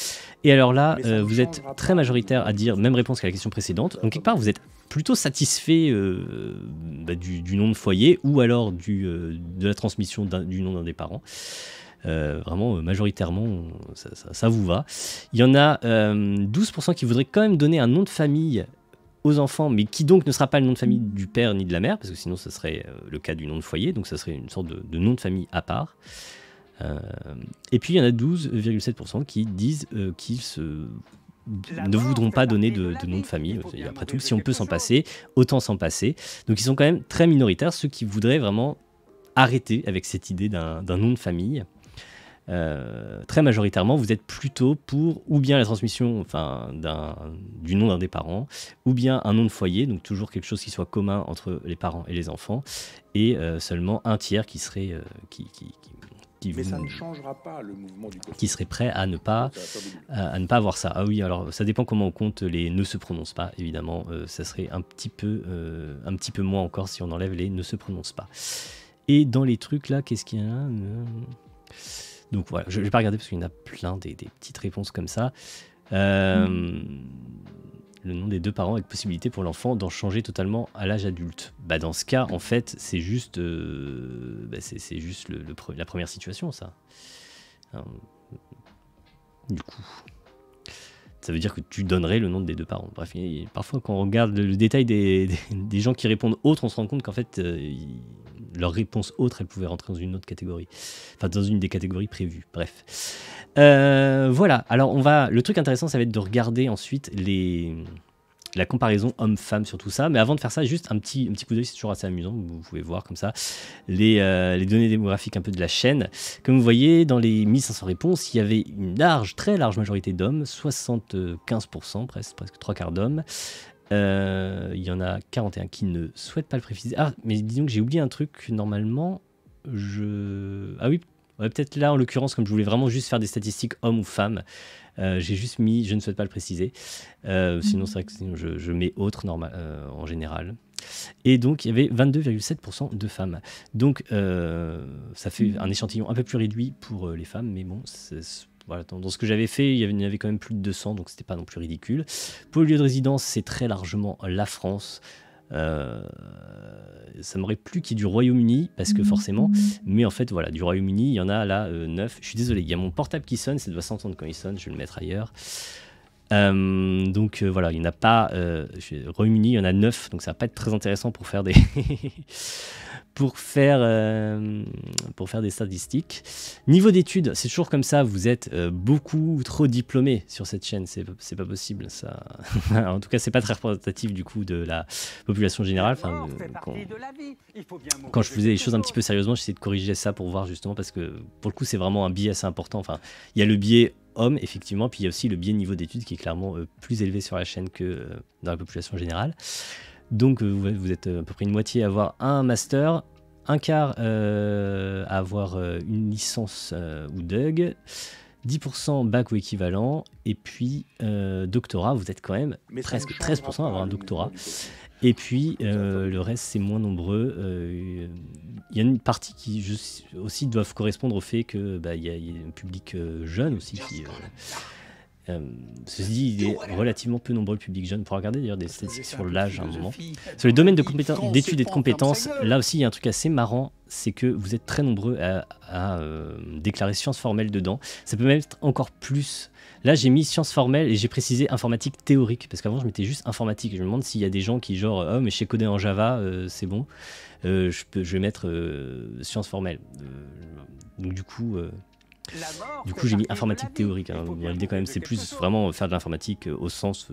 Et alors là, vous êtes très majoritaire à dire même réponse qu'à la question précédente. Donc quelque part, vous êtes plutôt satisfait du nom de foyer ou alors de la transmission du nom d'un des parents. Vraiment, majoritairement, ça vous va. Il y en a 12% qui voudraient quand même donner un nom de famille aux enfants, mais qui donc ne sera pas le nom de famille du père ni de la mère, parce que sinon ce serait le cas du nom de foyer, donc ça serait une sorte de nom de famille à part. Et puis il y en a 12,7% qui disent qu'ils ne voudront pas donner de nom de famille. Et après tout, si on peut s'en passer, autant s'en passer. Donc ils sont quand même très minoritaires, ceux qui voudraient vraiment arrêter avec cette idée d'un nom de famille. Très majoritairement, vous êtes plutôt pour ou bien la transmission du nom d'un des parents, ou bien un nom de foyer, donc toujours quelque chose qui soit commun entre les parents et les enfants, et seulement un tiers qui serait Mais ça ne changera pas le mouvement du cosmos. Qui serait prêt à ne pas avoir ça. Ah oui, alors ça dépend comment on compte les ne se prononce pas, évidemment. Ça serait un petit peu moins encore si on enlève les ne se prononce pas. Et dans les trucs là, qu'est-ce qu'il y a là? Donc voilà, je ne vais pas regarder parce qu'il y en a plein des petites réponses comme ça. Le nom des deux parents avec possibilité pour l'enfant d'en changer totalement à l'âge adulte. Dans ce cas, en fait, c'est juste, c'est juste la première situation, ça. Du coup, ça veut dire que tu donnerais le nom des deux parents. Bref, parfois, quand on regarde le détail des gens qui répondent autres, on se rend compte qu'en fait, leur réponse autre, elle pouvait rentrer dans une autre catégorie. Enfin, dans une des catégories prévues. Bref. Voilà. Alors, le truc intéressant, ça va être de regarder ensuite les la comparaison homme-femme sur tout ça. Mais avant de faire ça, juste un petit coup d'œil, c'est toujours assez amusant. Vous pouvez voir comme ça les données démographiques un peu de la chaîne. Comme vous voyez, dans les 1500 réponses, il y avait une très large majorité d'hommes, 75%, presque 3/4 d'hommes. Il y en a 41 qui ne souhaitent pas le préciser. Ah, mais disons que j'ai oublié un truc, normalement, Ah oui, ouais, peut-être là, en l'occurrence, comme je voulais vraiment juste faire des statistiques hommes ou femmes, j'ai juste mis « je ne souhaite pas le préciser ». Sinon, c'est vrai que sinon, je mets « autre » en général. Et donc, il y avait 22,7% de femmes. Donc, ça fait un échantillon un peu plus réduit pour les femmes, mais bon, voilà, dans ce que j'avais fait, il y en avait quand même plus de 200, donc c'était pas non plus ridicule. Pour le lieu de résidence, c'est très largement la France. Ça m'aurait plu qu'il y ait du Royaume-Uni, parce que forcément, mais en fait, voilà, du Royaume-Uni, il y en a là 9. Je suis désolé, il y a mon portable qui sonne, ça doit s'entendre quand il sonne, je vais le mettre ailleurs. Donc voilà, il n'y en a pas. Royaume-Uni, il y en a 9, donc ça va pas être très intéressant pour faire des. pour faire des statistiques. Niveau d'études, c'est toujours comme ça, vous êtes beaucoup trop diplômés sur cette chaîne, c'est pas possible. Ça. En tout cas, c'est pas très représentatif du coup de la population générale. Enfin, quand je faisais les choses un petit peu sérieusement, j'essayais de corriger ça pour voir justement, parce que pour le coup, c'est vraiment un biais assez important. Enfin, il y a le biais homme, effectivement, puis il y a aussi le biais niveau d'études qui est clairement plus élevé sur la chaîne que dans la population générale. Donc vous êtes à peu près une moitié à avoir un master, un quart à avoir une licence ou DUG, 10% bac ou équivalent, et puis doctorat, vous êtes quand même presque 13% à avoir un doctorat. Et puis le reste, c'est moins nombreux. Il y a une partie qui aussi doivent correspondre au fait que y a un public jeune aussi qui... ceci dit, il est relativement peu nombreux le public jeune. Pour regarder d'ailleurs des statistiques sur l'âge à un moment. Sur les domaines d'études et de compétences, là aussi il y a un truc assez marrant, c'est que vous êtes très nombreux à déclarer sciences formelles dedans. Ça peut même être encore plus. Là j'ai mis sciences formelles et j'ai précisé informatique théorique, parce qu'avant je mettais juste informatique. Je me demande s'il y a des gens qui genre oh mais je sais coder en Java, c'est bon. Je vais mettre sciences formelles. Donc du coup j'ai mis informatique théorique. Hein. L'idée quand même, c'est plus vraiment faire de l'informatique au sens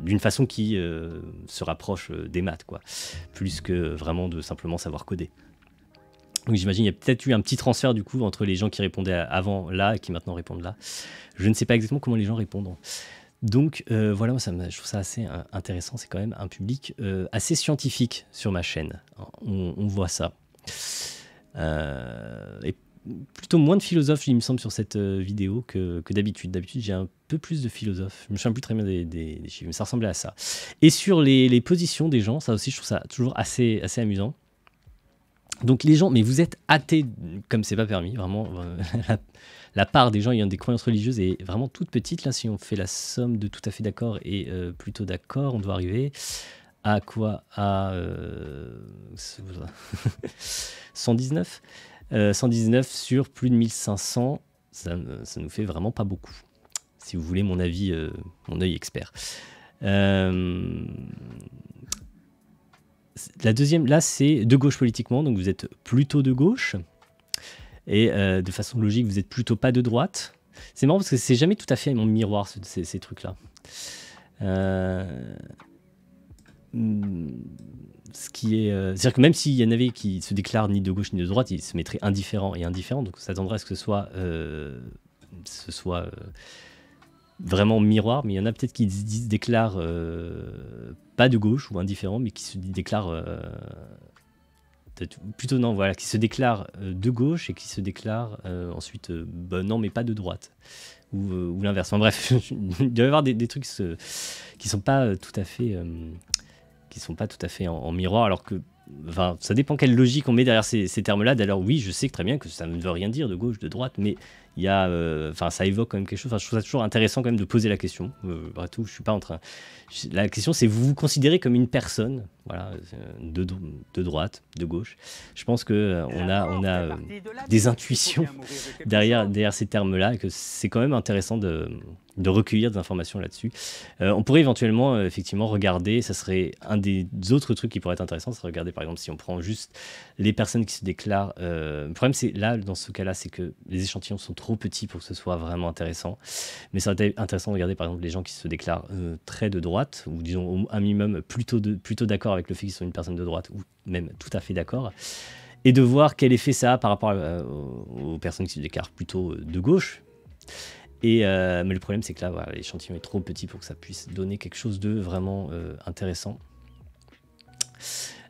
d'une façon qui se rapproche des maths, quoi, plus que vraiment de simplement savoir coder. Donc j'imagine il y a peut-être eu un petit transfert du coup entre les gens qui répondaient avant là et qui maintenant répondent là. Je ne sais pas exactement comment les gens répondent. Donc voilà, moi, je trouve ça assez intéressant. C'est quand même un public assez scientifique sur ma chaîne. On voit ça. Et plutôt moins de philosophes, il me semble, sur cette vidéo que d'habitude. D'habitude, j'ai un peu plus de philosophes. Je me souviens plus très bien des chiffres, mais ça ressemblait à ça. Et sur les positions des gens, ça aussi, je trouve ça toujours assez amusant. Donc les gens, mais vous êtes athées comme c'est pas permis, vraiment. La part des gens ayant des croyances religieuses est vraiment toute petite. Là, si on fait la somme de tout à fait d'accord et plutôt d'accord, on doit arriver à quoi? À 119 119 sur plus de 1500, ça nous fait vraiment pas beaucoup. Si vous voulez mon avis, mon œil expert. La deuxième, là, c'est de gauche politiquement, donc vous êtes plutôt de gauche. Et de façon logique, vous êtes plutôt pas de droite. C'est marrant parce que c'est jamais tout à fait mon miroir, ces trucs-là. Ce qui est, c'est-à-dire que même s'il y en avait qui se déclarent ni de gauche ni de droite, ils se mettraient indifférents et indifférents. Donc ça tendrait à ce que ce soit vraiment miroir. Mais il y en a peut-être qui se déclarent pas de gauche ou indifférents, mais qui se déclarent plutôt non, voilà, qui se déclarent de gauche et qui se déclarent ensuite non, mais pas de droite. Ou l'inverse. Enfin, bref, il doit y avoir des trucs qui sont pas tout à fait en miroir, alors que enfin, ça dépend quelle logique on met derrière ces termes-là. D'ailleurs, oui, je sais très bien que ça ne veut rien dire de gauche, de droite, mais il y a, ça évoque quand même quelque chose. Enfin, je trouve ça toujours intéressant quand même de poser la question. Après tout, je suis pas en train. La question, c'est vous vous considérez comme une personne, voilà, de droite, de gauche. Je pense que on a des intuitions derrière ces termes-là, et que c'est quand même intéressant de recueillir des informations là-dessus. On pourrait éventuellement, effectivement, regarder, ça serait un des autres trucs qui pourrait être intéressant, c'est regarder, par exemple, si on prend juste les personnes qui se déclarent. Le problème, c'est là, dans ce cas-là, c'est que les échantillons sont trop petit pour que ce soit vraiment intéressant. Mais ça aurait été intéressant de regarder par exemple les gens qui se déclarent très de droite, ou disons un minimum plutôt d'accord avec le fait qu'ils sont une personne de droite, ou même tout à fait d'accord, et de voir quel effet ça a par rapport aux personnes qui se déclarent plutôt de gauche. Mais le problème, c'est que là, voilà, l'échantillon est trop petit pour que ça puisse donner quelque chose de vraiment intéressant.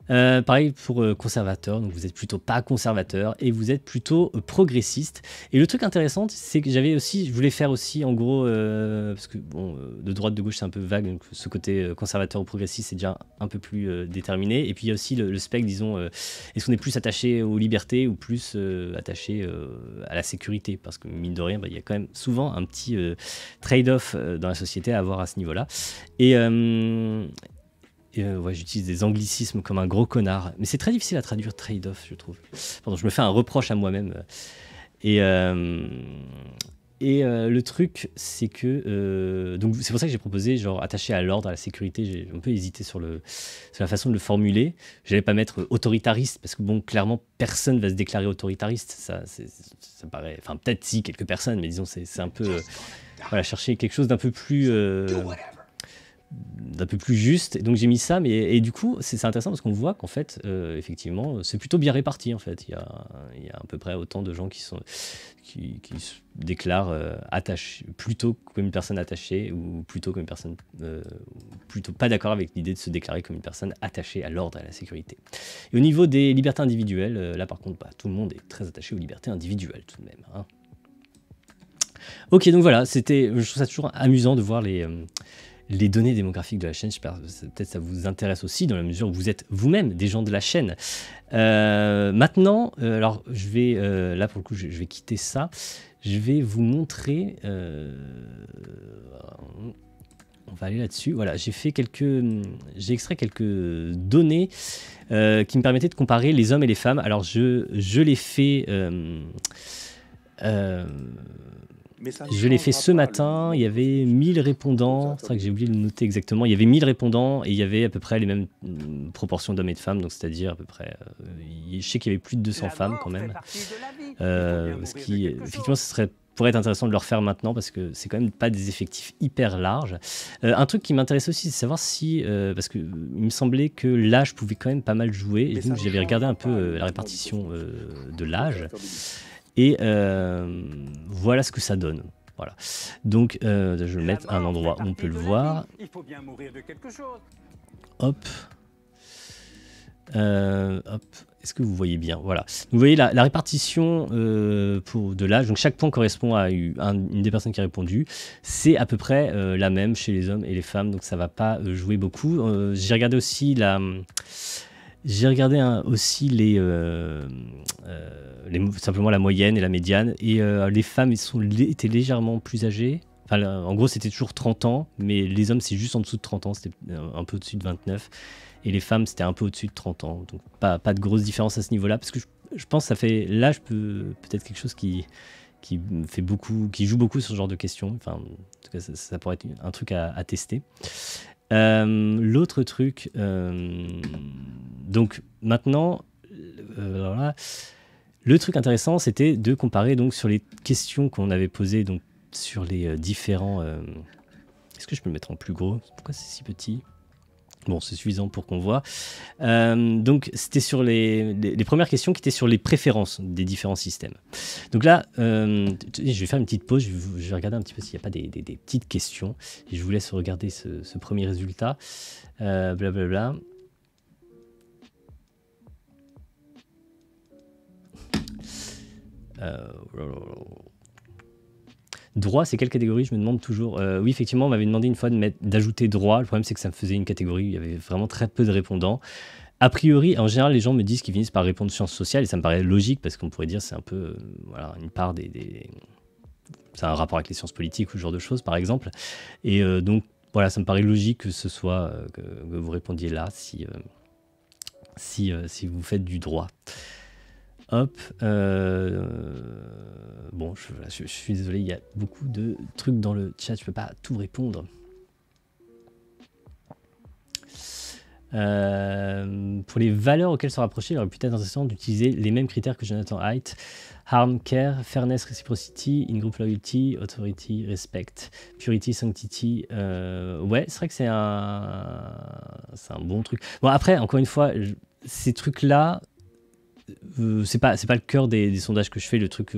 Pareil pour conservateur, donc vous êtes plutôt pas conservateur et vous êtes plutôt progressiste. Et le truc intéressant, c'est que je voulais faire aussi en gros, parce que bon, de droite de gauche c'est un peu vague, donc ce côté conservateur ou progressiste c'est déjà un peu plus déterminé. Et puis il y a aussi le spectre, disons, est-ce qu'on est plus attaché aux libertés ou plus attaché à la sécurité, parce que mine de rien, il y a quand même souvent un petit trade-off dans la société à avoir à ce niveau-là. Ouais, j'utilise des anglicismes comme un gros connard, mais c'est très difficile à traduire trade-off, je trouve. Pardon, je me fais un reproche à moi-même. Le truc, c'est que donc c'est pour ça que j'ai proposé genre attaché à l'ordre, à la sécurité. J'ai un peu hésité sur la façon de le formuler. Je n'allais pas mettre autoritariste parce que bon, clairement, personne va se déclarer autoritariste. Ça paraît, enfin peut-être si quelques personnes, mais disons c'est un peu voilà, chercher quelque chose d'un peu plus juste, et donc j'ai mis ça, et du coup c'est intéressant parce qu'on voit qu'en fait effectivement c'est plutôt bien réparti en fait. Il y a à peu près autant de gens qui se déclarent attachés, plutôt comme une personne attachée, ou plutôt comme une personne plutôt pas d'accord avec l'idée de se déclarer comme une personne attachée à l'ordre et à la sécurité. Et au niveau des libertés individuelles, là par contre tout le monde est très attaché aux libertés individuelles tout de même, hein. Ok, donc voilà, je trouve ça toujours amusant de voir les données démographiques de la chaîne. J'espère que peut-être ça vous intéresse aussi, dans la mesure où vous êtes vous-même des gens de la chaîne. Maintenant, alors je vais, là pour le coup, je vais quitter ça. Je vais vous montrer... on va aller là-dessus. Voilà, j'ai extrait quelques données qui me permettaient de comparer les hommes et les femmes. Alors je l'ai fait... je l'ai fait ce matin, il y avait 1000 répondants, c'est vrai que j'ai oublié de le noter exactement, il y avait 1000 répondants et il y avait à peu près les mêmes proportions d'hommes et de femmes, donc c'est-à-dire à peu près, je sais qu'il y avait plus de 200 femmes quand même, ce qui effectivement pourrait être intéressant de le refaire maintenant parce que c'est quand même pas des effectifs hyper larges. Un truc qui m'intéresse aussi, c'est savoir si, parce qu'il me semblait que l'âge pouvait quand même pas mal jouer, et donc j'avais regardé un peu la répartition de l'âge. Et voilà ce que ça donne. Voilà. Donc, je vais le mettre à un endroit où on peut le voir. Il faut bien mourir de quelque chose. Hop. Est-ce que vous voyez bien? Voilà. Vous voyez la répartition de l'âge. Donc, chaque point correspond à une des personnes qui a répondu. C'est à peu près la même chez les hommes et les femmes. Donc, ça ne va pas jouer beaucoup. J'ai regardé aussi simplement la moyenne et la médiane, et les femmes étaient légèrement plus âgées. Enfin, en gros, c'était toujours 30 ans, mais les hommes, c'est juste en dessous de 30 ans, c'était un peu au-dessus de 29, et les femmes, c'était un peu au-dessus de 30 ans. Donc, pas de grosse différence à ce niveau-là, parce que je pense que ça fait l'âge peut-être quelque chose qui joue beaucoup sur ce genre de questions. Enfin, en tout cas, ça pourrait être un truc à tester. L'autre truc, donc maintenant, voilà. Le truc intéressant, c'était de comparer donc sur les questions qu'on avait posées donc sur les différents. Est-ce que je peux le mettre en plus gros? Pourquoi c'est si petit? Bon, c'est suffisant pour qu'on voit. Donc, c'était sur les premières questions qui étaient sur les préférences des différents systèmes. Donc là, je vais faire une petite pause. Je vais regarder un petit peu s'il n'y a pas des petites questions. Et je vous laisse regarder ce premier résultat. Blablabla. Droit, c'est quelle catégorie? Je me demande toujours. Oui, effectivement, on m'avait demandé une fois d'ajouter droit. Le problème, c'est que ça me faisait une catégorie où il y avait vraiment très peu de répondants. A priori, en général, les gens me disent qu'ils finissent par répondre sciences sociales, et ça me paraît logique parce qu'on pourrait dire c'est un peu voilà, une part c'est un rapport avec les sciences politiques ou ce genre de choses, par exemple. Et donc, voilà, ça me paraît logique que ce soit que vous répondiez là si vous faites du droit. Hop. Bon, je suis désolé, il y a beaucoup de trucs dans le chat, je peux pas tout répondre. Pour les valeurs auxquelles se rapprocher, il aurait peut-être intéressant d'utiliser les mêmes critères que Jonathan Haidt. Harm, care, fairness, reciprocity, in-group loyalty, authority, respect, purity, sanctity. Ouais, c'est vrai que c'est un bon truc. Bon, après, encore une fois, ces trucs-là, c'est pas le cœur des sondages que je fais. Le truc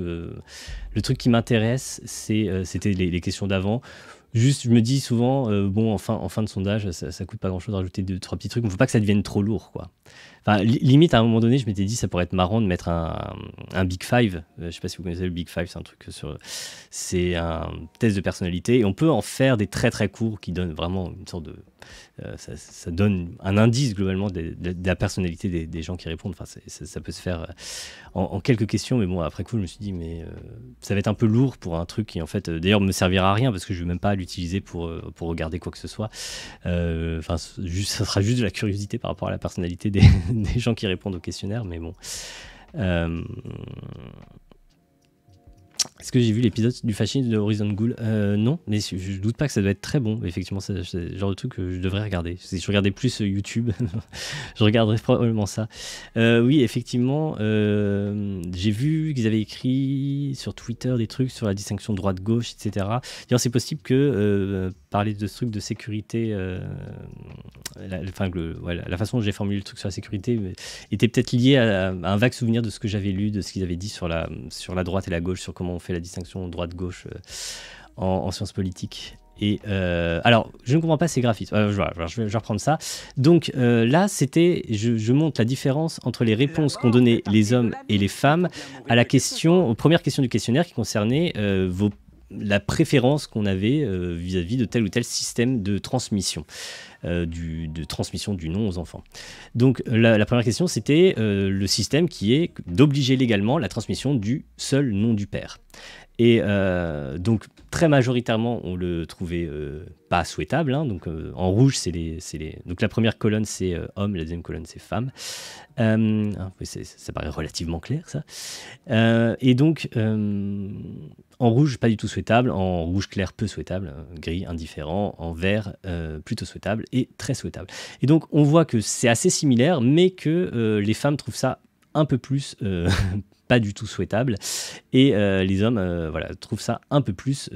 qui m'intéresse, c'était les questions d'avant. Juste, je me dis souvent, bon, en fin de sondage, ça coûte pas grand-chose de rajouter 2-3 petits trucs. Il ne faut pas que ça devienne trop lourd, quoi. Enfin, limite, à un moment donné, je m'étais dit, ça pourrait être marrant de mettre un Big Five. Je sais pas si vous connaissez le Big Five, c'est un test de personnalité. Et on peut en faire des très très courts qui donnent vraiment une sorte de... ça donne un indice globalement de la personnalité des gens qui répondent. Enfin, ça peut se faire en quelques questions, mais bon, après coup, je me suis dit, mais ça va être un peu lourd pour un truc qui, en fait, d'ailleurs, me servira à rien parce que je ne vais même pas l'utiliser pour regarder quoi que ce soit. Enfin, ça sera juste de la curiosité par rapport à la personnalité des gens qui répondent au questionnaire, mais bon. Est-ce que j'ai vu l'épisode du fascisme de Horizon Ghoul? Non, mais je doute pas que ça doit être très bon. Effectivement, c'est le genre de truc que je devrais regarder. Si je regardais plus YouTube, je regarderais probablement ça. Oui, effectivement, j'ai vu qu'ils avaient écrit sur Twitter des trucs sur la distinction droite-gauche, etc. D'ailleurs, c'est possible que parler de ce truc de sécurité, la façon dont j'ai formulé le truc sur la sécurité était peut-être lié à un vague souvenir de ce que j'avais lu, de ce qu'ils avaient dit sur la droite et la gauche, sur comment on fait la distinction droite-gauche en sciences politiques. Et alors, je ne comprends pas ces graphismes. Je vais reprendre ça. Donc là, je montre la différence entre les réponses qu'ont données les hommes et les femmes à aux premières questions du questionnaire qui concernaient la préférence qu'on avait vis-à-vis de tel ou tel système de transmission. De transmission du nom aux enfants. Donc la première question, c'était le système qui est d'obliger légalement la transmission du seul nom du père. Et donc très majoritairement, on le trouvait pas souhaitable. Hein. Donc en rouge, donc la première colonne c'est homme, la deuxième colonne c'est femme. Ça paraît relativement clair ça. Et donc en rouge, pas du tout souhaitable. En rouge clair, peu souhaitable. Gris, indifférent. En vert, plutôt souhaitable. Et très souhaitable. Et donc, on voit que c'est assez similaire, mais que les femmes trouvent ça un peu plus pas du tout souhaitable. Et les hommes trouvent ça un peu plus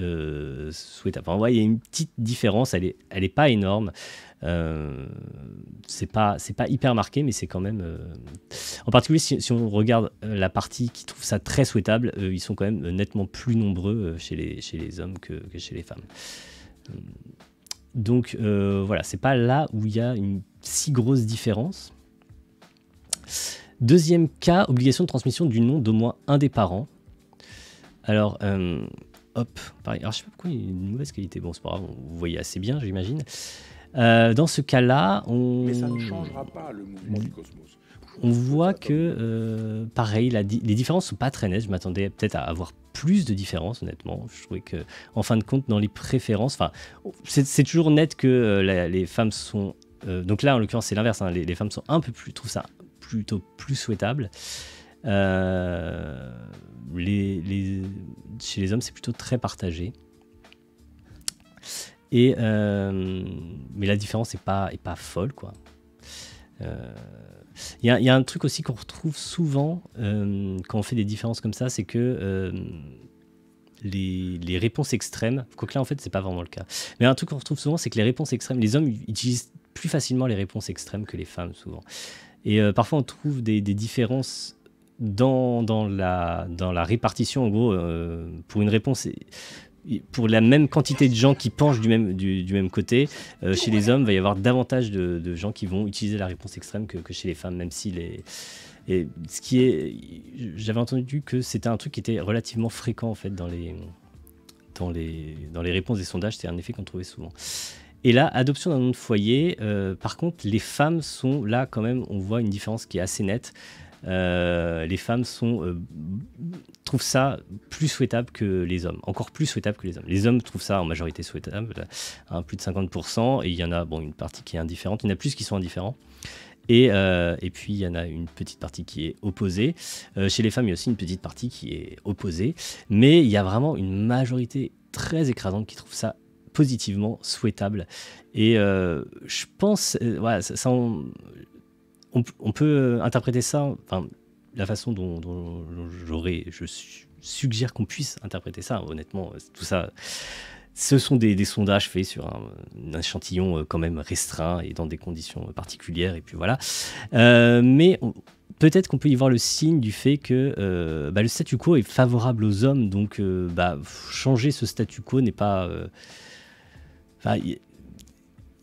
souhaitable. Enfin, il y a une petite différence. Elle est pas énorme. C'est pas hyper marqué, mais c'est quand même en particulier si on regarde la partie qui trouve ça très souhaitable, ils sont quand même nettement plus nombreux chez les hommes que chez les femmes. Donc voilà, c'est pas là où il y a une si grosse différence. Deuxième cas, obligation de transmission du nom d'au moins un des parents. Alors pareil. Alors je sais pas pourquoi il y a une mauvaise qualité. Bon, c'est pas grave, vous voyez assez bien, j'imagine. Dans ce cas-là, mais ça ne changera pas le mouvement du cosmos. On voit que, pareil, les différences ne sont pas très nettes. Je m'attendais peut-être à avoir plus de différences, honnêtement. Je trouvais qu'en fin de compte, dans les préférences, c'est toujours net que les femmes sont... donc là, en l'occurrence, c'est l'inverse. Hein, les femmes sont un peu plus... trouvent ça plutôt plus souhaitable. Chez les hommes, c'est plutôt très partagé. Et mais la différence n'est pas folle, quoi. Il y a un truc aussi qu'on retrouve souvent quand on fait des différences comme ça, c'est que les réponses extrêmes, quoique là en fait c'est pas vraiment le cas, mais un truc qu'on retrouve souvent, c'est que les réponses extrêmes, les hommes utilisent plus facilement les réponses extrêmes que les femmes souvent. Et parfois on trouve des différences dans la répartition, en gros, pour une réponse... Pour la même quantité de gens qui penchent du même côté, chez les hommes, il va y avoir davantage de gens qui vont utiliser la réponse extrême que chez les femmes, même si j'avais entendu que c'était un truc qui était relativement fréquent en fait dans les réponses des sondages, c'est un effet qu'on trouvait souvent. Et là, adoption d'un nom de foyer, par contre, les femmes sont là quand même, on voit une différence qui est assez nette. Les femmes trouvent ça plus souhaitable que les hommes, encore plus souhaitable que les hommes. Les hommes trouvent ça en majorité souhaitable, plus de 50%, et il y en a une partie qui est indifférente, il y en a plus qui sont indifférents, et puis il y en a une petite partie qui est opposée. Chez les femmes, il y a aussi une petite partie qui est opposée, mais il y a vraiment une majorité très écrasante qui trouve ça positivement souhaitable. Et je pense, voilà, on peut interpréter ça, enfin, la façon dont je suggère qu'on puisse interpréter ça, honnêtement, tout ça, ce sont des sondages faits sur un échantillon quand même restreint et dans des conditions particulières, et puis voilà. Mais peut-être qu'on peut y voir le signe du fait que le statu quo est favorable aux hommes, donc changer ce statu quo n'est pas...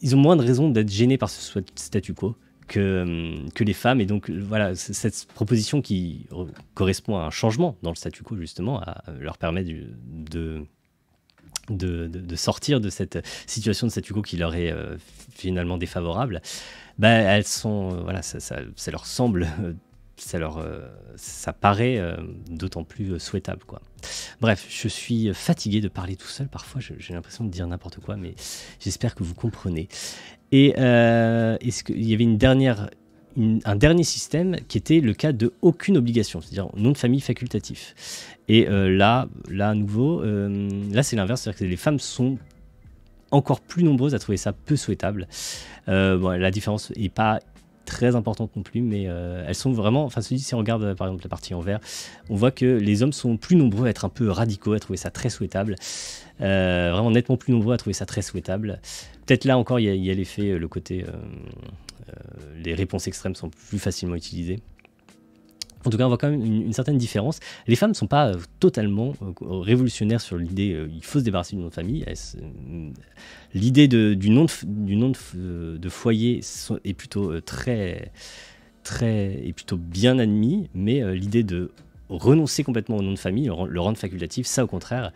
ils ont moins de raisons d'être gênés par ce statu quo que les femmes. Et donc, voilà, cette proposition qui correspond à un changement dans le statu quo, justement, leur permet de sortir de cette situation de statu quo qui leur est finalement défavorable. Elles sont... voilà, ça leur semble... ça paraît d'autant plus souhaitable, quoi. Bref, je suis fatigué de parler tout seul. Parfois, j'ai l'impression de dire n'importe quoi, mais j'espère que vous comprenez. Et est-ce qu'il y avait un dernier système qui était le cas de aucune obligation, c'est-à-dire nom de famille facultatif. Et là, à nouveau, là c'est l'inverse, c'est-à-dire que les femmes sont encore plus nombreuses à trouver ça peu souhaitable. La différence n'est pas très importante non plus, mais elles sont vraiment, enfin si on regarde par exemple la partie en vert, on voit que les hommes sont plus nombreux à être un peu radicaux, à trouver ça très souhaitable, vraiment nettement plus nombreux à trouver ça très souhaitable. Peut-être là encore il y a l'effet, le côté, les réponses extrêmes sont plus facilement utilisées. En tout cas, on voit quand même une certaine différence. Les femmes ne sont pas totalement révolutionnaires sur l'idée il faut se débarrasser du nom de famille. L'idée du nom de foyer est plutôt est plutôt bien admise, mais l'idée de renoncer complètement au nom de famille, le rendre facultatif, ça au contraire,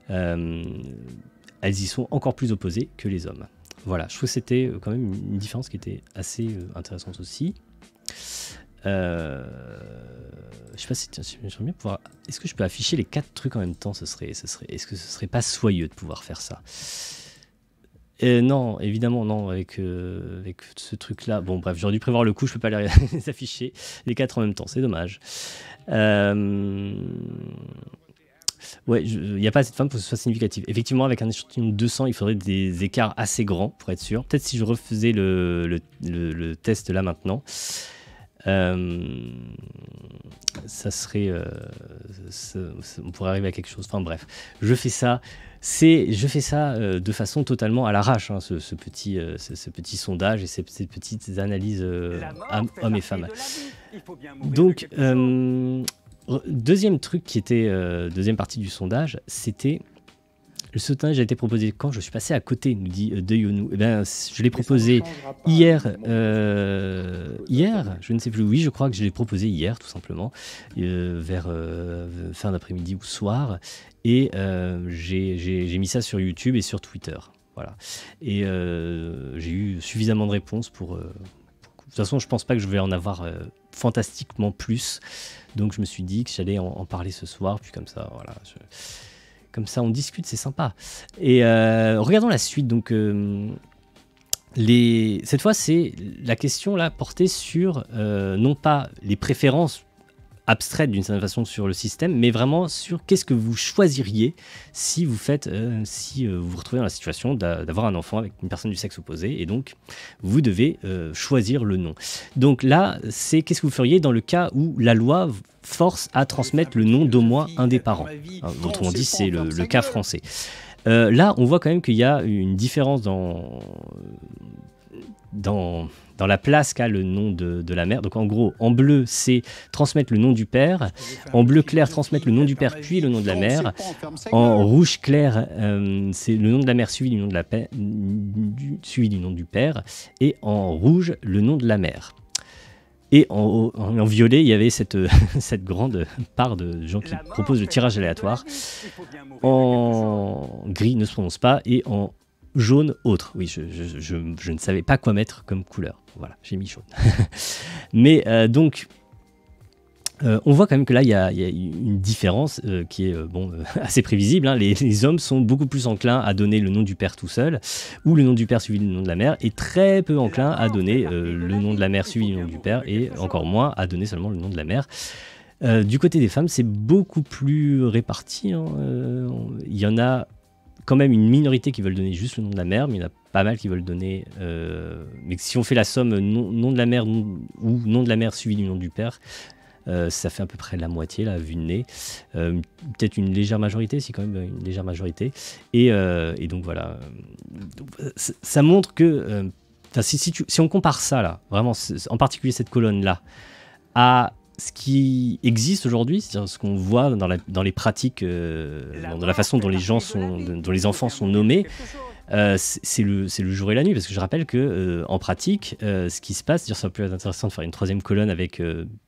elles y sont encore plus opposées que les hommes. Voilà, je trouve que c'était quand même une différence qui était assez intéressante aussi. Je sais pas si j'aimerais bien pouvoir. Est-ce que je peux afficher les 4 trucs en même temps? Est-ce que ce serait pas soyeux de pouvoir faire ça? Non, évidemment non, avec ce truc-là. Bon, bref, j'aurais dû prévoir le coup, je peux pas les afficher les 4 en même temps, c'est dommage. Ouais, il n'y a pas assez de femmes pour que ce soit significatif. Effectivement, avec un échantillon de 200, il faudrait des écarts assez grands pour être sûr. Peut-être si je refaisais le test là maintenant. Ça serait on pourrait arriver à quelque chose. Enfin bref, je fais ça de façon totalement à l'arrache, hein, ce petit sondage et ces petites analyses hommes et femmes. Donc deuxième truc qui était deuxième partie du sondage, c'était le sondage a été proposé quand je suis passé à côté, nous dit Deyonou. Je l'ai proposé hier, je ne sais plus, oui, je crois que je l'ai proposé hier, tout simplement, vers fin d'après-midi ou soir, et j'ai mis ça sur YouTube et sur Twitter, voilà. Et j'ai eu suffisamment de réponses pour de toute façon, je pense pas que je vais en avoir fantastiquement plus, donc je me suis dit que j'allais en parler ce soir, puis comme ça, voilà. Comme ça, on discute, c'est sympa. Et regardons la suite. Donc, cette fois, c'est la question là portée sur non pas les préférences abstraites d'une certaine façon sur le système, mais vraiment sur qu'est-ce que vous choisiriez si vous vous retrouvez dans la situation d'avoir un enfant avec une personne du sexe opposé, et donc vous devez choisir le nom. Donc là, c'est qu'est-ce que vous feriez dans le cas où la loi force à transmettre le nom d'au moins un des parents. Autrement dit, c'est le cas français. Là, on voit quand même qu'il y a une différence dans la place qu'a le nom de la mère. Donc en gros, en bleu, c'est transmettre le nom du père. En bleu clair, transmettre le nom du père, puis le nom de la mère. En rouge clair, c'est le nom de la mère suivi du nom du père. Et en rouge, le nom de la mère. Et en violet, il y avait cette grande part de gens qui proposent le tirage aléatoire. En gris, ne se prononce pas. Et en jaune, autre. Oui, je ne savais pas quoi mettre comme couleur. Voilà, j'ai mis jaune. Mais donc, on voit quand même que là, il y a une différence qui est assez prévisible, hein. Les hommes sont beaucoup plus enclins à donner le nom du père tout seul, ou le nom du père suivi du nom de la mère, et très peu enclins à donner le nom de la mère suivi du nom du père, et encore moins à donner seulement le nom de la mère. Du côté des femmes, c'est beaucoup plus réparti, hein. Il y en a quand même une minorité qui veulent donner juste le nom de la mère, mais il y en a pas mal qui veulent donner... mais si on fait la somme nom de la mère ou nom de la mère suivi du nom du père, ça fait à peu près la moitié, la vue de nez. Peut-être une légère majorité, si quand même une légère majorité. Et donc voilà. Ça montre que... si on compare ça, là, vraiment, en particulier cette colonne-là, à ce qui existe aujourd'hui, c'est-à-dire ce qu'on voit dans les pratiques, dans la façon dont les enfants sont nommés, c'est le jour et la nuit, parce que je rappelle que en pratique, ce qui se passe, c'est-à-dire ça peut être intéressant de faire une troisième colonne avec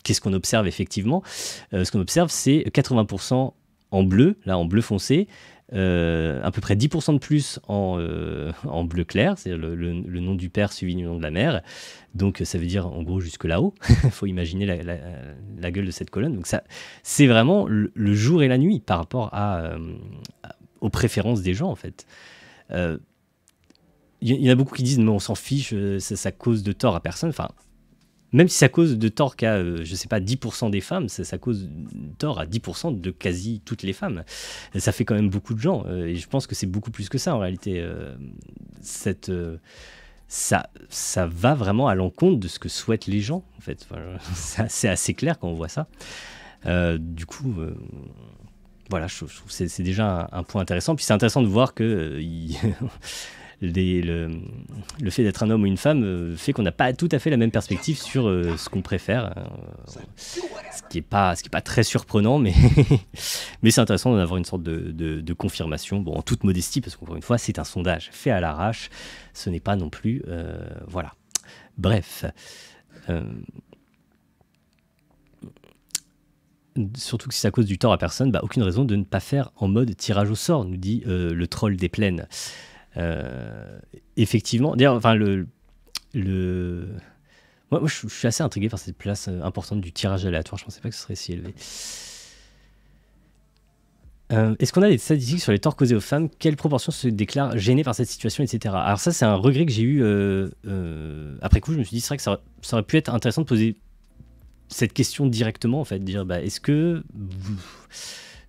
qu'est-ce qu'on observe effectivement. Ce qu'on observe, c'est 80% en bleu, là en bleu foncé, à peu près 10% de plus en bleu clair, c'est-à-dire le nom du père suivi du nom de la mère. Donc ça veut dire en gros jusque là-haut. Il faut imaginer la gueule de cette colonne. Donc ça, c'est vraiment le jour et la nuit par rapport aux préférences des gens en fait. Il y en a beaucoup qui disent mais on s'en fiche, ça cause de tort à personne. Enfin, même si ça cause de tort qu'à, je sais pas, 10% des femmes, ça cause de tort à 10% de quasi toutes les femmes. Ça fait quand même beaucoup de gens. Et je pense que c'est beaucoup plus que ça en réalité. Ça va vraiment à l'encontre de ce que souhaitent les gens, en fait. Enfin, c'est assez clair quand on voit ça. Du coup, voilà, je trouve que c'est déjà un point intéressant. Puis c'est intéressant de voir que le fait d'être un homme ou une femme fait qu'on n'a pas tout à fait la même perspective sur ce qu'on préfère. Ce qui est pas très surprenant, mais, mais c'est intéressant d'en avoir une sorte de confirmation, bon, en toute modestie, parce qu'encore une fois, c'est un sondage fait à l'arrache. Ce n'est pas non plus... voilà. Bref. Surtout que si ça cause du tort à personne, aucune raison de ne pas faire en mode tirage au sort, nous dit le troll des plaines. Effectivement, d'ailleurs, enfin, moi, je suis assez intrigué par cette place importante du tirage aléatoire. Je ne pensais pas que ce serait si élevé. Est-ce qu'on a des statistiques sur les torts causés aux femmes? Quelle proportion se déclare gênée par cette situation, etc. Alors ça, c'est un regret que j'ai eu après coup. Je me suis dit, c'est vrai que ça aurait pu être intéressant de poser cette question directement, en fait, dire, est-ce que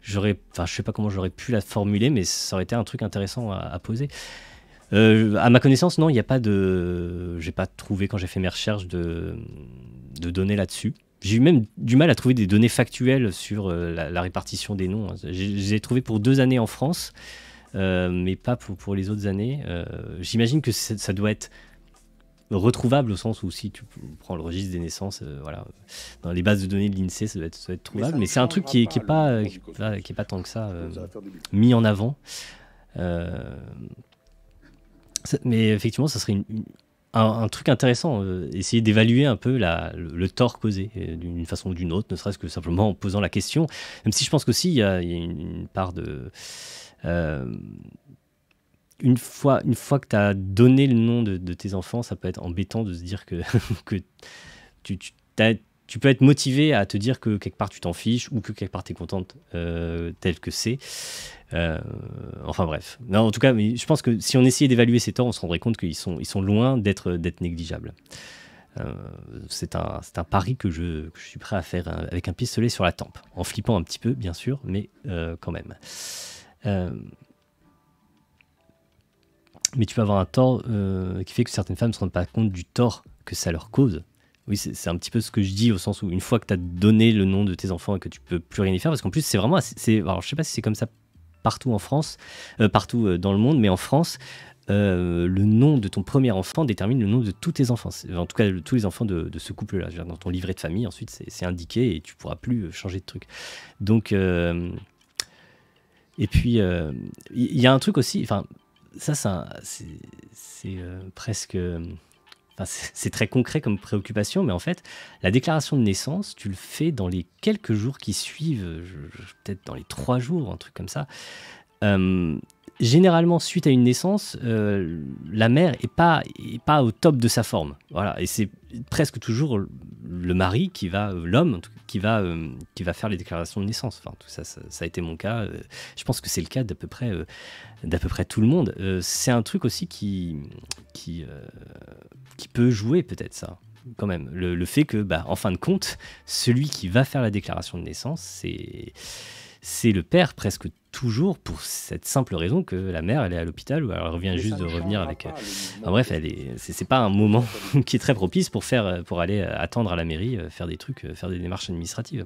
je sais pas comment j'aurais pu la formuler, mais ça aurait été un truc intéressant à poser. À ma connaissance, non, il n'y a pas de... J'ai pas trouvé, quand j'ai fait mes recherches, de données là-dessus. J'ai eu même du mal à trouver des données factuelles sur la répartition des noms. J'ai trouvé pour 2 années en France, mais pas pour les autres années. J'imagine que ça doit être retrouvable au sens où si tu prends le registre des naissances, voilà, dans les bases de données de l'INSEE, ça doit être trouvable, mais c'est un truc qui est pas tant que ça mis en avant. Mais effectivement, ça serait un truc intéressant, essayer d'évaluer un peu le tort causé d'une façon ou d'une autre, ne serait-ce que simplement en posant la question, même si je pense qu'aussi il y a une part de... Une fois que tu as donné le nom de tes enfants, ça peut être embêtant de se dire que tu peux être motivé à te dire que quelque part tu t'en fiches ou que quelque part tu es contente tel que c'est. Enfin bref. Non, en tout cas, mais je pense que si on essayait d'évaluer ces torts, on se rendrait compte qu'ils sont loin d'être négligeables. C'est un pari que je suis prêt à faire avec un pistolet sur la tempe, en flippant un petit peu, bien sûr, mais quand même. Mais tu peux avoir un tort qui fait que certaines femmes ne se rendent pas compte du tort que ça leur cause. Oui, c'est un petit peu ce que je dis, au sens où une fois que tu as donné le nom de tes enfants et que tu peux plus rien y faire, parce qu'en plus c'est vraiment alors je sais pas si c'est comme ça partout en France, partout dans le monde, mais en France, le nom de ton premier enfant détermine le nom de tous tes enfants. En tout cas, tous les enfants de ce couple-là. Dans ton livret de famille, ensuite c'est indiqué et tu pourras plus changer de truc. Donc, et puis il y a un truc aussi, enfin. Ça, c'est presque... c'est très concret comme préoccupation, mais en fait, la déclaration de naissance, tu le fais dans les quelques jours qui suivent, peut-être dans les 3 jours, un truc comme ça. Généralement, suite à une naissance, la mère est pas au top de sa forme. Voilà, et c'est presque toujours le mari l'homme qui va faire les déclarations de naissance. Enfin, tout ça a été mon cas. Je pense que c'est le cas d'à peu près tout le monde. C'est un truc aussi qui peut jouer peut-être ça, quand même. Le fait que, en fin de compte, celui qui va faire la déclaration de naissance, c'est le père presque toujours, pour cette simple raison que la mère, elle est à l'hôpital, ou alors elle revient juste de revenir avec... Enfin, bref, c'est pas un moment qui est très propice pour aller attendre à la mairie, faire des trucs, faire des démarches administratives.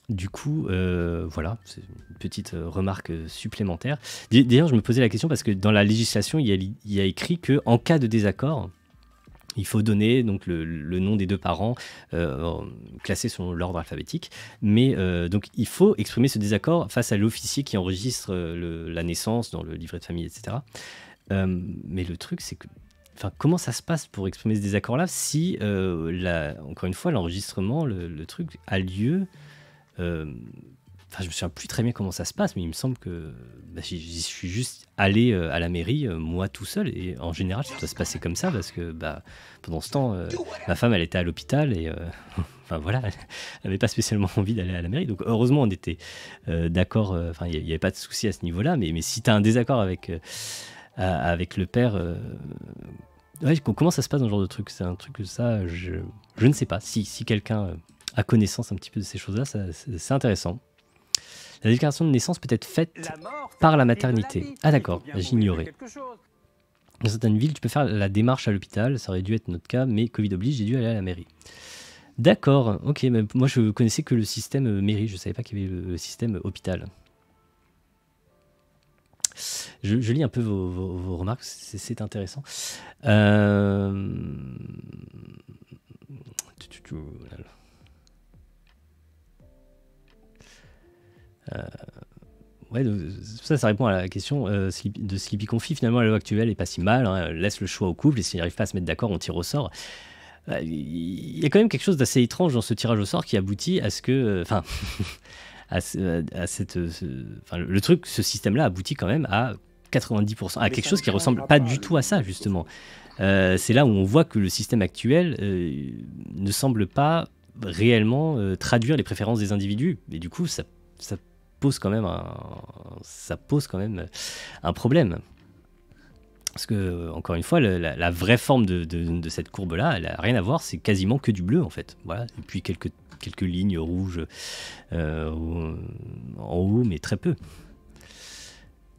Du coup, voilà, c'est une petite remarque supplémentaire. D'ailleurs, je me posais la question parce que dans la législation, il y a écrit qu'en cas de désaccord, il faut donner donc le nom des deux parents classés selon l'ordre alphabétique. Mais donc il faut exprimer ce désaccord face à l'officier qui enregistre la naissance dans le livret de famille, etc. Mais le truc, c'est que comment ça se passe pour exprimer ce désaccord-là si, encore une fois, l'enregistrement, le truc a lieu... je me souviens plus très bien comment ça se passe, mais il me semble que j'y suis juste allé à la mairie, moi tout seul, et en général ça doit se passer comme ça, parce que pendant ce temps, ma femme elle était à l'hôpital, et voilà, elle n'avait pas spécialement envie d'aller à la mairie, donc heureusement on était d'accord, il n'y avait pas de souci à ce niveau-là, mais si tu as un désaccord avec le père, comment ça se passe dans ce genre de truc? C'est un truc que ça, je ne sais pas, si quelqu'un a connaissance un petit peu de ces choses-là, c'est intéressant. La déclaration de naissance peut être faite par la maternité. Ah d'accord, j'ignorais. Dans certaines villes, tu peux faire la démarche à l'hôpital, ça aurait dû être notre cas, mais Covid oblige, j'ai dû aller à la mairie. D'accord, ok, mais moi je connaissais que le système mairie, je ne savais pas qu'il y avait le système hôpital. Je lis un peu vos remarques, c'est intéressant. Ouais, ça répond à la question de Sleepy Confi. Finalement, la loi actuelle est pas si mal, hein, elle laisse le choix au couple, et s'ils n'arrivent pas à se mettre d'accord, on tire au sort. Il y a quand même quelque chose d'assez étrange dans ce tirage au sort qui aboutit à ce que... le truc, ce système-là aboutit quand même à 90%, à quelque chose qui ressemble pas du tout à ça, justement. C'est là où on voit que le système actuel ne semble pas réellement traduire les préférences des individus, et du coup ça pose quand même un problème, parce que encore une fois la vraie forme de cette courbe là, elle a rien à voir, c'est quasiment que du bleu en fait, voilà, et puis quelques lignes rouges en haut, mais très peu.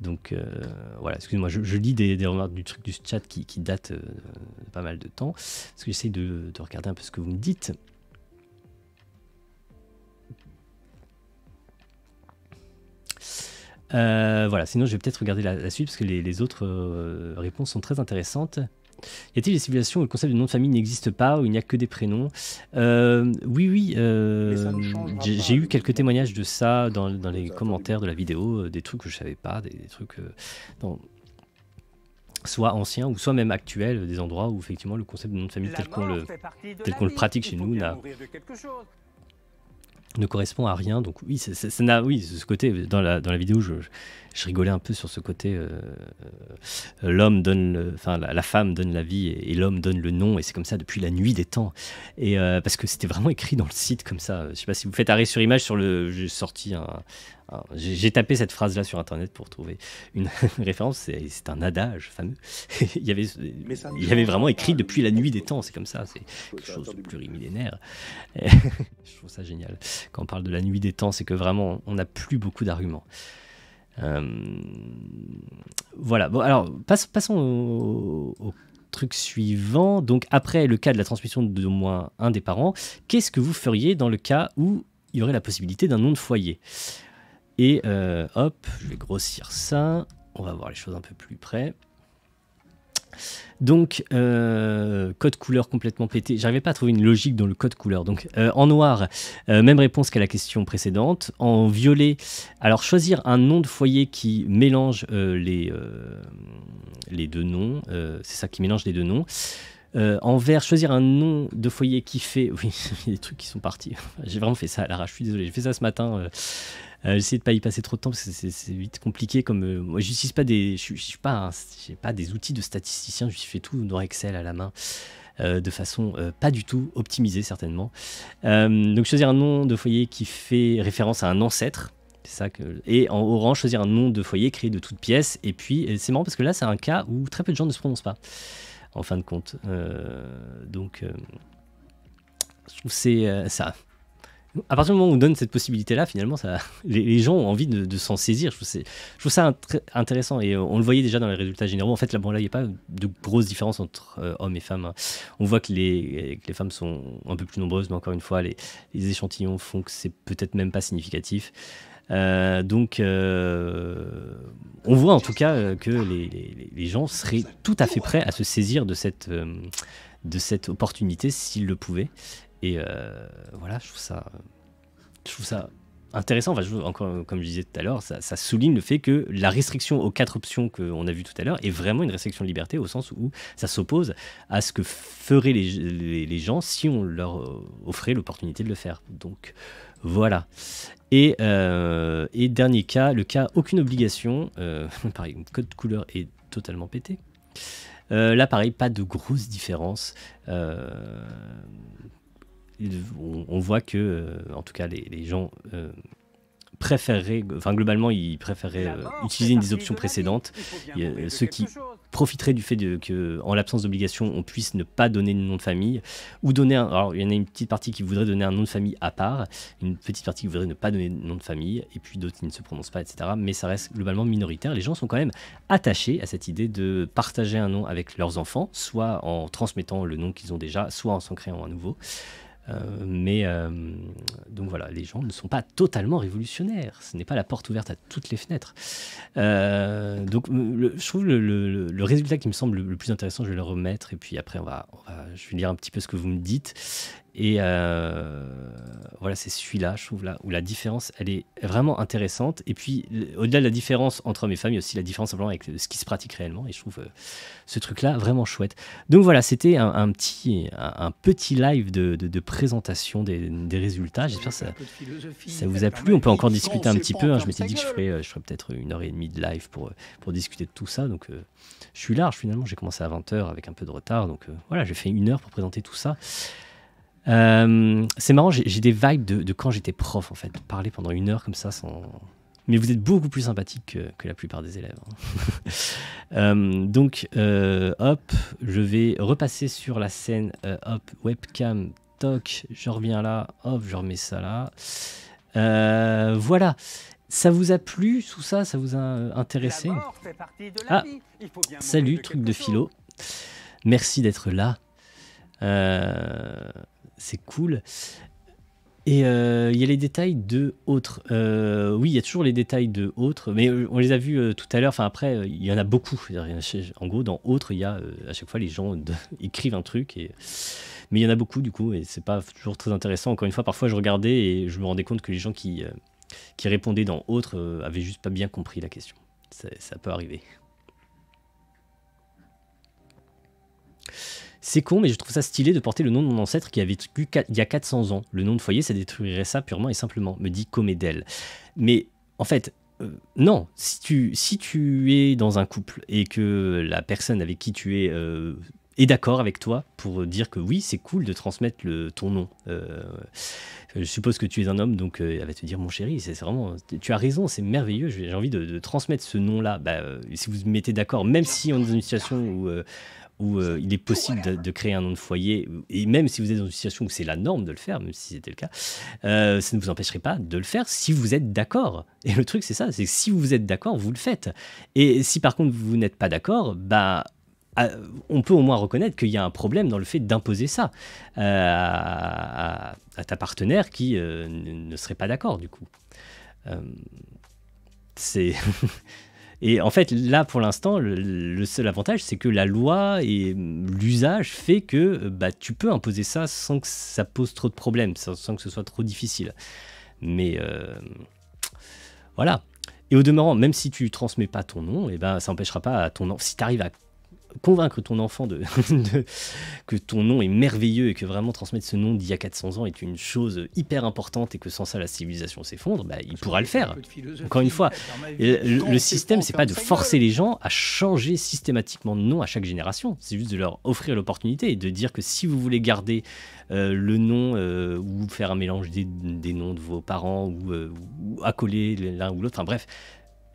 Donc voilà, excusez-moi, je lis des remarques du chat qui datent de pas mal de temps, parce que j'essaie de regarder un peu ce que vous me dites. Voilà, sinon je vais peut-être regarder la suite, parce que les autres réponses sont très intéressantes. Y a-t-il des civilisations où le concept de nom de famille n'existe pas, où il n'y a que des prénoms? Oui, j'ai eu quelques témoignages de ça dans les commentaires de la vidéo, des trucs que je savais pas, des trucs soit anciens ou soit même actuels, des endroits où effectivement le concept de nom de famille tel qu'on le pratique chez nous ne correspond à rien. Donc oui, ce côté, dans la vidéo, je rigolais un peu sur ce côté, l'homme donne, la femme donne la vie et l'homme donne le nom, et c'est comme ça depuis la nuit des temps. Et parce que c'était vraiment écrit dans le site comme ça. Je sais pas si vous faites arrêt sur image j'ai sorti j'ai tapé cette phrase-là sur internet pour trouver une référence. C'est un adage fameux. il y avait vraiment écrit depuis la nuit des temps. C'est comme ça. C'est quelque chose de plurimillénaire. Je trouve ça génial. Quand on parle de la nuit des temps, c'est que vraiment on n'a plus beaucoup d'arguments. Voilà. Bon, alors passons au truc suivant. Donc après le cas de la transmission d'au moins un des parents, qu'est-ce que vous feriez dans le cas où il y aurait la possibilité d'un nom de foyer? Et hop, je vais grossir ça. On va voir les choses un peu plus près. Donc, code couleur complètement pété. J'arrivais pas à trouver une logique dans le code couleur. Donc, en noir, même réponse qu'à la question précédente. En violet, alors choisir un nom de foyer qui mélange les deux noms. C'est ça, qui mélange les deux noms. En vert, choisir un nom de foyer qui fait... Oui, il y a des trucs qui sont partis. J'ai vraiment fait ça à l'arrache, je suis désolé. J'ai fait ça ce matin. J'ai essayé de pas y passer trop de temps parce que c'est vite compliqué. Moi, j'utilise pas j'ai pas des outils de statisticien. Je fais tout dans Excel à la main, de façon pas du tout optimisée certainement. Donc choisir un nom de foyer qui fait référence à un ancêtre. C'est ça et en orange, choisir un nom de foyer créé de toutes pièces. Et puis c'est marrant parce que là, c'est un cas où très peu de gens ne se prononcent pas, en fin de compte. Donc je trouve que c'est ça. à partir du moment où on donne cette possibilité-là, finalement, les gens ont envie de s'en saisir. Je trouve ça intéressant et on le voyait déjà dans les résultats généraux. En fait, là, il n'y a pas de grosses différences entre hommes et femmes. Hein. On voit que les femmes sont un peu plus nombreuses, mais encore une fois, les échantillons font que c'est peut-être même pas significatif. Donc, on voit en tout cas que les gens seraient tout à fait prêts à se saisir de cette opportunité s'ils le pouvaient. Et voilà, je trouve ça intéressant. Enfin, encore, comme je disais tout à l'heure, ça souligne le fait que la restriction aux 4 options qu'on a vues tout à l'heure est vraiment une restriction de liberté, au sens où ça s'oppose à ce que feraient les gens si on leur offrait l'opportunité de le faire. Donc voilà. Et dernier cas, le cas aucune obligation. Pareil, le code couleur est totalement pété. Là, pareil, pas de grosses différences. On voit que, en tout cas, les gens préféreraient, enfin globalement, ils préféreraient utiliser une des options précédentes. Ceux qui profiteraient du fait que, en l'absence d'obligation, on puisse ne pas donner de nom de famille, ou donner alors il y en a une petite partie qui voudrait donner un nom de famille à part, une petite partie qui voudrait ne pas donner de nom de famille, et puis d'autres qui ne se prononcent pas, etc. Mais ça reste globalement minoritaire. Les gens sont quand même attachés à cette idée de partager un nom avec leurs enfants, soit en transmettant le nom qu'ils ont déjà, soit en s'en créant un nouveau. Donc voilà, les gens ne sont pas totalement révolutionnaires. Ce n'est pas la porte ouverte à toutes les fenêtres. Donc je trouve le résultat qui me semble le plus intéressant, je vais le remettre et puis après je vais lire un petit peu ce que vous me dites. Et voilà, c'est celui-là, je trouve, là, où la différence, elle est vraiment intéressante. Et puis, au-delà de la différence entre hommes et femmes, il y a aussi la différence simplement avec ce qui se pratique réellement. Et je trouve ce truc-là vraiment chouette. Donc voilà, c'était un petit live de présentation des résultats. J'espère que ça vous a plu. On peut encore discuter un petit peu. Hein. Je m'étais dit que je ferais peut-être 1h30 de live pour discuter de tout ça. Donc, je suis large finalement. J'ai commencé à 20h avec un peu de retard. Donc voilà, j'ai fait 1 heure pour présenter tout ça. C'est marrant, j'ai des vibes de quand j'étais prof en fait, de parler pendant 1 heure comme ça sans... Mais vous êtes beaucoup plus sympathique que la plupart des élèves. Hein. Donc, hop, je vais repasser sur la scène, hop, webcam, toc, je reviens là, hop, je remets ça là. Voilà, ça vous a plu tout ça, ça vous a intéressé? Ah, salut, truc de philo. Merci d'être là. C'est cool. Et il y a les détails de autres. Oui, il y a toujours les détails de autres, mais on les a vus tout à l'heure. Enfin, après, il y en a beaucoup. En gros, dans autres, il y a à chaque fois les gens écrivent un truc. Mais il y en a beaucoup, du coup, et c'est pas toujours très intéressant. Encore une fois, parfois, je regardais et je me rendais compte que les gens qui répondaient dans autres avaient juste pas bien compris la question. Ça peut arriver. C'est con, mais je trouve ça stylé de porter le nom de mon ancêtre qui a vécu il y a 400 ans. Le nom de foyer, ça détruirait ça purement et simplement, me dit Comédel. Mais en fait, non. Si tu es dans un couple et que la personne avec qui tu es est d'accord avec toi pour dire que oui, c'est cool de transmettre ton nom. Je suppose que tu es un homme, donc elle va te dire, mon chéri, c'est vraiment, tu as raison, c'est merveilleux, j'ai envie de transmettre ce nom-là. Si vous vous mettez d'accord, même si on est dans une situation où il est possible de créer un nom de foyer, et même si vous êtes dans une situation où c'est la norme de le faire, même si c'était le cas, ça ne vous empêcherait pas de le faire si vous êtes d'accord. Et le truc, c'est ça, c'est que si vous êtes d'accord, vous le faites. Et si par contre vous n'êtes pas d'accord, on peut au moins reconnaître qu'il y a un problème dans le fait d'imposer ça à ta partenaire qui ne serait pas d'accord, du coup. C'est... Et en fait, là, pour l'instant, le seul avantage, c'est que la loi et l'usage fait que tu peux imposer ça sans que ça pose trop de problèmes, sans que ce soit trop difficile. Mais voilà. Et au demeurant, même si tu transmets pas ton nom, ça n'empêchera pas à ton enfant, si tu arrives à convaincre ton enfant que ton nom est merveilleux et que vraiment transmettre ce nom d'il y a 400 ans est une chose hyper importante et que sans ça la civilisation s'effondre, il pourra le faire. Encore une fois, le système, c'est pas de forcer les gens à changer systématiquement de nom à chaque génération, c'est juste de leur offrir l'opportunité et de dire que si vous voulez garder le nom ou faire un mélange des noms de vos parents ou accoler l'un ou l'autre, enfin bref,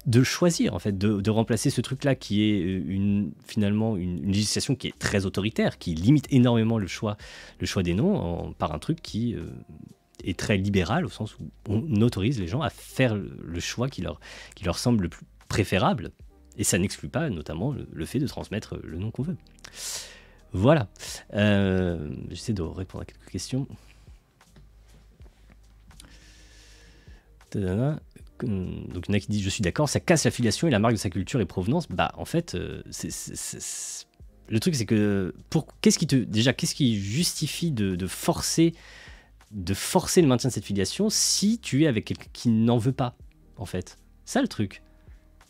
de choisir en fait, de remplacer ce truc-là qui est finalement une législation qui est très autoritaire, qui limite énormément le choix des noms par un truc qui est très libérale, au sens où on autorise les gens à faire le choix qui leur semble le plus préférable. Et ça n'exclut pas notamment le fait de transmettre le nom qu'on veut. Voilà. J'essaie de répondre à quelques questions. Donc il y en a qui disent « Je suis d'accord, ça casse l'affiliation et la marque de sa culture et provenance. » Bah en fait, le truc c'est que qu'est-ce qui justifie de forcer le maintien de cette filiation si tu es avec quelqu'un qui n'en veut pas, en fait. Ça le truc.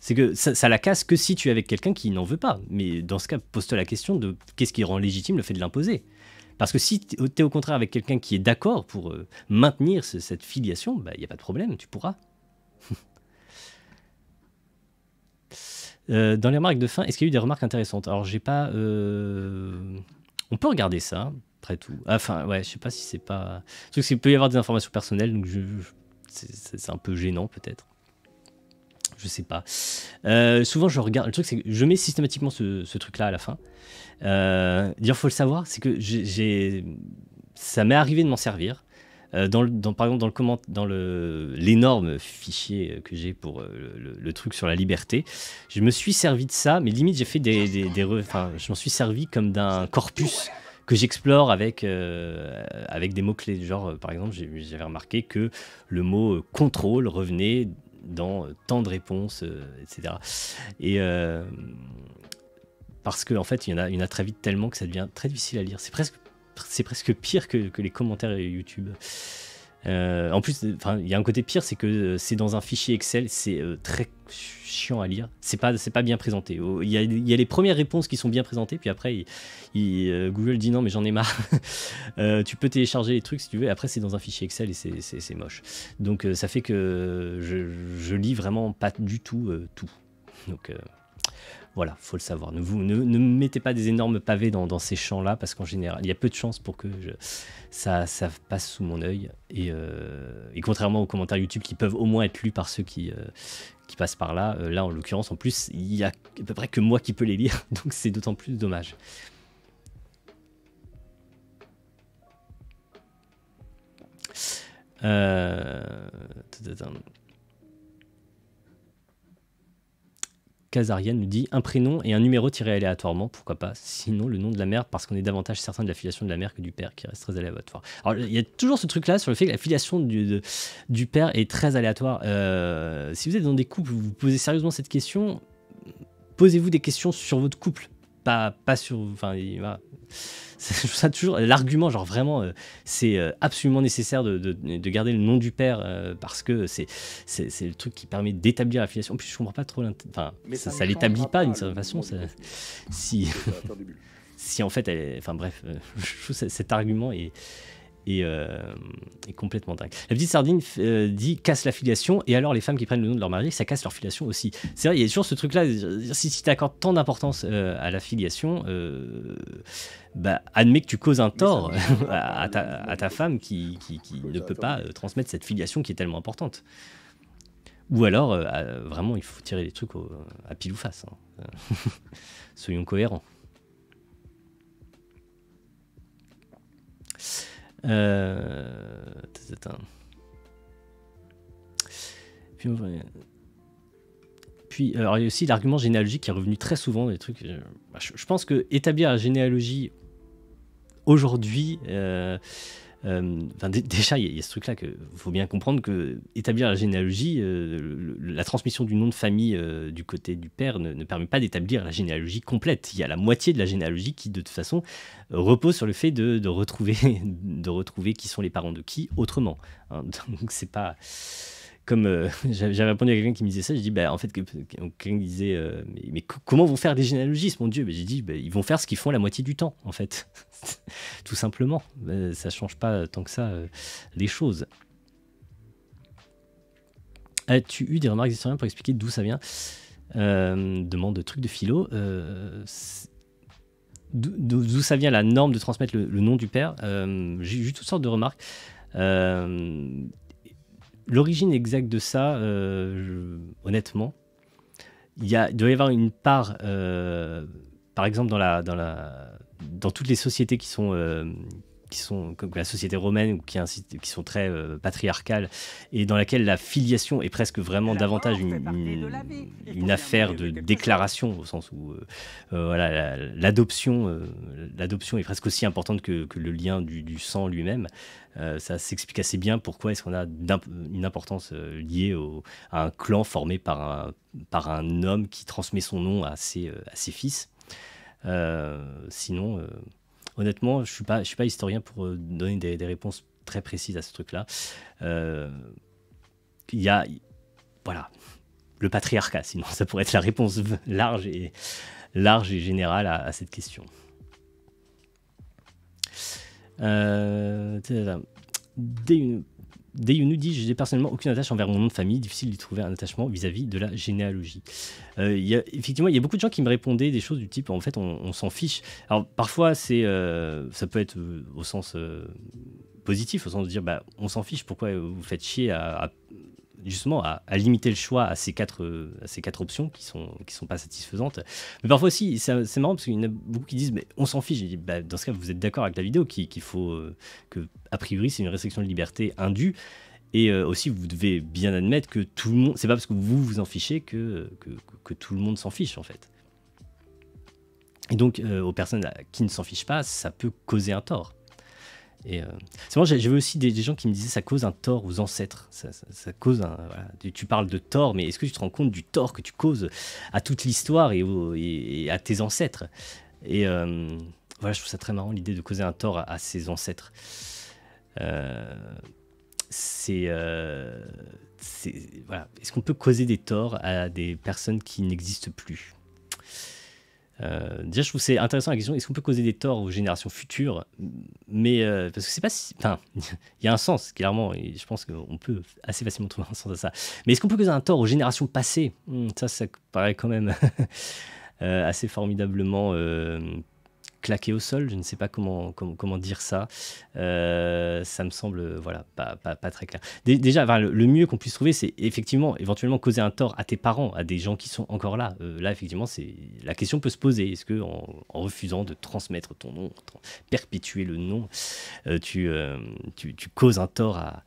C'est que ça la casse que si tu es avec quelqu'un qui n'en veut pas. Mais dans ce cas, pose-toi la question de qu'est-ce qui rend légitime le fait de l'imposer. Parce que si tu es au contraire avec quelqu'un qui est d'accord pour maintenir cette filiation, bah, y a pas de problème, tu pourras. Dans les remarques de fin, est-ce qu'il y a eu des remarques intéressantes? Alors, j'ai pas... On peut regarder ça, après tout. Enfin, ouais, je sais pas si c'est pas... Le truc, c'est qu'il peut y avoir des informations personnelles, donc c'est un peu gênant, peut-être. Je sais pas. Souvent, je regarde... Le truc, c'est que je mets systématiquement ce truc-là à la fin. Dire, faut le savoir, c'est que ça m'est arrivé de m'en servir. Par exemple, dans l'énorme fichier que j'ai pour le truc sur la liberté, je me suis servi de ça, mais limite, j'ai fait je m'en suis servi comme d'un corpus que j'explore avec des mots-clés. Genre, par exemple, j'avais remarqué que le mot contrôle revenait dans tant de réponses, etc. Et parce qu'en fait, il y en a très vite tellement que ça devient très difficile à lire. C'est presque pire que les commentaires YouTube. En plus, il y a un côté pire, c'est que c'est dans un fichier Excel, c'est très chiant à lire. C'est pas bien présenté. Il y a les premières réponses qui sont bien présentées, puis après, Google dit non, mais j'en ai marre. Tu peux télécharger les trucs si tu veux. Et après, c'est dans un fichier Excel et c'est moche. Donc, ça fait que je lis vraiment pas du tout tout. Donc voilà, faut le savoir. Ne mettez pas des énormes pavés dans ces champs-là, parce qu'en général, il y a peu de chances pour que ça passe sous mon œil. Et contrairement aux commentaires YouTube qui peuvent au moins être lus par ceux qui passent par là, là en l'occurrence, en plus, il y a à peu près que moi qui peux les lire, donc c'est d'autant plus dommage. Kazarian nous dit un prénom et un numéro tiré aléatoirement, pourquoi pas, sinon le nom de la mère, parce qu'on est davantage certain de la filiation de la mère que du père, qui reste très aléatoire. Alors il y a toujours ce truc là sur le fait que la filiation du père est très aléatoire. Si vous êtes dans des couples où vous posez sérieusement cette question, posez-vous des questions sur votre couple, pas sur... Enfin, voilà. Ça toujours l'argument, genre vraiment, c'est absolument nécessaire de garder le nom du père parce que c'est le truc qui permet d'établir la filiation. En plus, je comprends pas trop. Enfin, ça l'établit pas d'une certaine façon. Si en fait, enfin bref, je trouve cet argument est complètement dingue. La petite sardine dit casse la filiation, et alors les femmes qui prennent le nom de leur mari, ça casse leur filiation aussi. C'est vrai, il y a toujours ce truc là, si tu accordes tant d'importance à la filiation, bah, admets que tu causes un tort à ta femme qui ne peut pas transmettre cette filiation qui est tellement importante. Ou alors vraiment il faut tirer les trucs à pile ou face, hein. Soyons cohérents. Puis alors, il y a aussi l'argument généalogique qui est revenu très souvent dans les trucs. Je pense que établir la généalogie aujourd'hui, déjà il y a ce truc là qu'il faut bien comprendre que établir la généalogie, la transmission du nom de famille du côté du père ne permet pas d'établir la généalogie complète. Il y a la moitié de la généalogie qui de toute façon repose sur le fait de retrouver qui sont les parents de qui autrement, hein. Donc c'est pas comme j'avais répondu à quelqu'un qui me disait ça, j'ai dit bah en fait quelqu'un disait mais comment vont faire des généalogistes, mon Dieu, j'ai dit bah, ils vont faire ce qu'ils font la moitié du temps en fait. Tout simplement, ça change pas tant que ça les choses. As-tu eu des remarques d'historiens pour expliquer d'où ça vient? Demande de trucs de philo. D'où ça vient la norme de transmettre le nom du père? J'ai eu toutes sortes de remarques. L'origine exacte de ça, honnêtement, il doit y avoir une part, par exemple dans toutes les sociétés qui sont sont comme la société romaine, ou qui sont très patriarcales, et dans laquelle la filiation est presque vraiment davantage une affaire de déclaration, au sens où voilà, l'adoption est presque aussi importante que le lien du sang lui-même. Ça s'explique assez bien pourquoi est-ce qu'on a une importance liée à un clan formé par un homme qui transmet son nom à ses fils. Sinon, honnêtement, je suis pas historien pour donner des réponses très précises à ce truc-là. Il y a, voilà, le patriarcat, sinon ça pourrait être la réponse large et générale à cette question. Dayu nous dit: j'ai personnellement aucune attache envers mon nom de famille, difficile d'y trouver un attachement vis-à-vis de la généalogie. Effectivement, il y a beaucoup de gens qui me répondaient des choses du type en fait on s'en fiche. Alors parfois ça peut être au sens positif, au sens de dire bah, on s'en fiche, pourquoi vous faites chier justement à limiter le choix à ces quatre options qui sont pas satisfaisantes. Mais parfois aussi, c'est marrant parce qu'il y en a beaucoup qui disent mais on s'en fiche. J'ai dit, bah, dans ce cas, vous êtes d'accord avec la vidéo qu'il faut que a priori c'est une restriction de liberté indue, et aussi vous devez bien admettre que tout le monde, c'est pas parce que vous vous en fichez que tout le monde s'en fiche en fait. Et donc aux personnes qui ne s'en fichent pas, ça peut causer un tort. Et c'est vrai, j'avais aussi des gens qui me disaient ça cause un tort aux ancêtres. Ça cause voilà. Tu parles de tort, mais est-ce que tu te rends compte du tort que tu causes à toute l'histoire et à tes ancêtres? Et voilà, je trouve ça très marrant l'idée de causer un tort à ses ancêtres. Voilà. Est-ce qu'on peut causer des torts à des personnes qui n'existent plus? Déjà, je trouve que c'est intéressant la question, est-ce qu'on peut causer des torts aux générations futures? Mais parce que c'est pas si... Enfin, il y a un sens, clairement, et je pense qu'on peut assez facilement trouver un sens à ça. Mais est-ce qu'on peut causer un tort aux générations passées? Ça paraît quand même assez formidablement claqué au sol, je ne sais pas comment dire ça. Ça me semble voilà, pas très clair. Déjà, enfin, le mieux qu'on puisse trouver, c'est effectivement, éventuellement, causer un tort à tes parents, à des gens qui sont encore là. Là, effectivement, la question peut se poser. Est-ce qu'en refusant de transmettre ton nom, perpétuer le nom, tu causes un tort à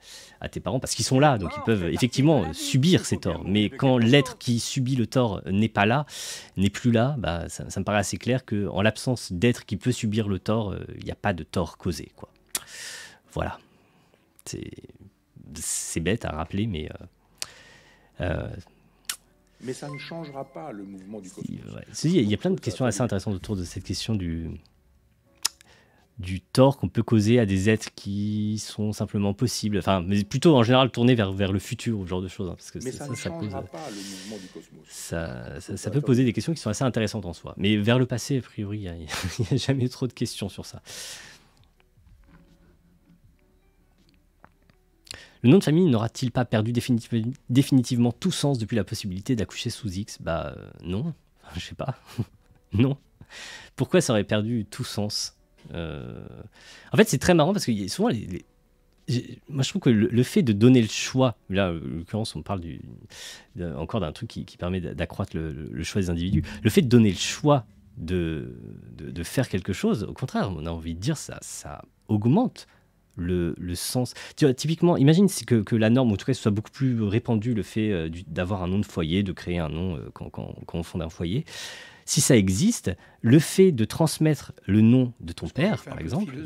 tes parents? Parce qu'ils sont là, donc ils peuvent effectivement subir ces torts. Mais quand l'être qui subit le tort n'est plus là, bah, ça me paraît assez clair qu'en l'absence d'être qui peut subir le tort, il n'y a pas de tort causé, quoi. Voilà. C'est bête à rappeler, mais... Mais ça ne changera pas le mouvement du cosmos. Il y a plein de questions assez intéressantes autour de cette question du tort qu'on peut causer à des êtres qui sont simplement possibles, enfin, mais plutôt en général tournés vers le futur, ou ce genre de choses, hein, parce que mais ça ne changera pas le mouvement du cosmos. Ça peut poser des questions qui sont assez intéressantes en soi, mais vers le passé, a priori, il n'y a jamais trop de questions sur ça. Le nom de famille n'aura-t-il pas perdu définitivement tout sens depuis la possibilité d'accoucher sous X? Bah non, je sais pas, non. Pourquoi ça aurait perdu tout sens? En fait, c'est très marrant parce que souvent, moi je trouve que le fait de donner le choix, là en l'occurrence, on parle encore d'un truc qui permet d'accroître le choix des individus. Le fait de donner le choix de faire quelque chose, au contraire, on a envie de dire ça augmente le sens. Tu vois, typiquement, imagine que la norme, ou en tout cas, ce soit beaucoup plus répandu, le fait d'avoir un nom de foyer, de créer un nom quand on fonde un foyer. Si ça existe, le fait de transmettre le nom de ton père, par exemple, ou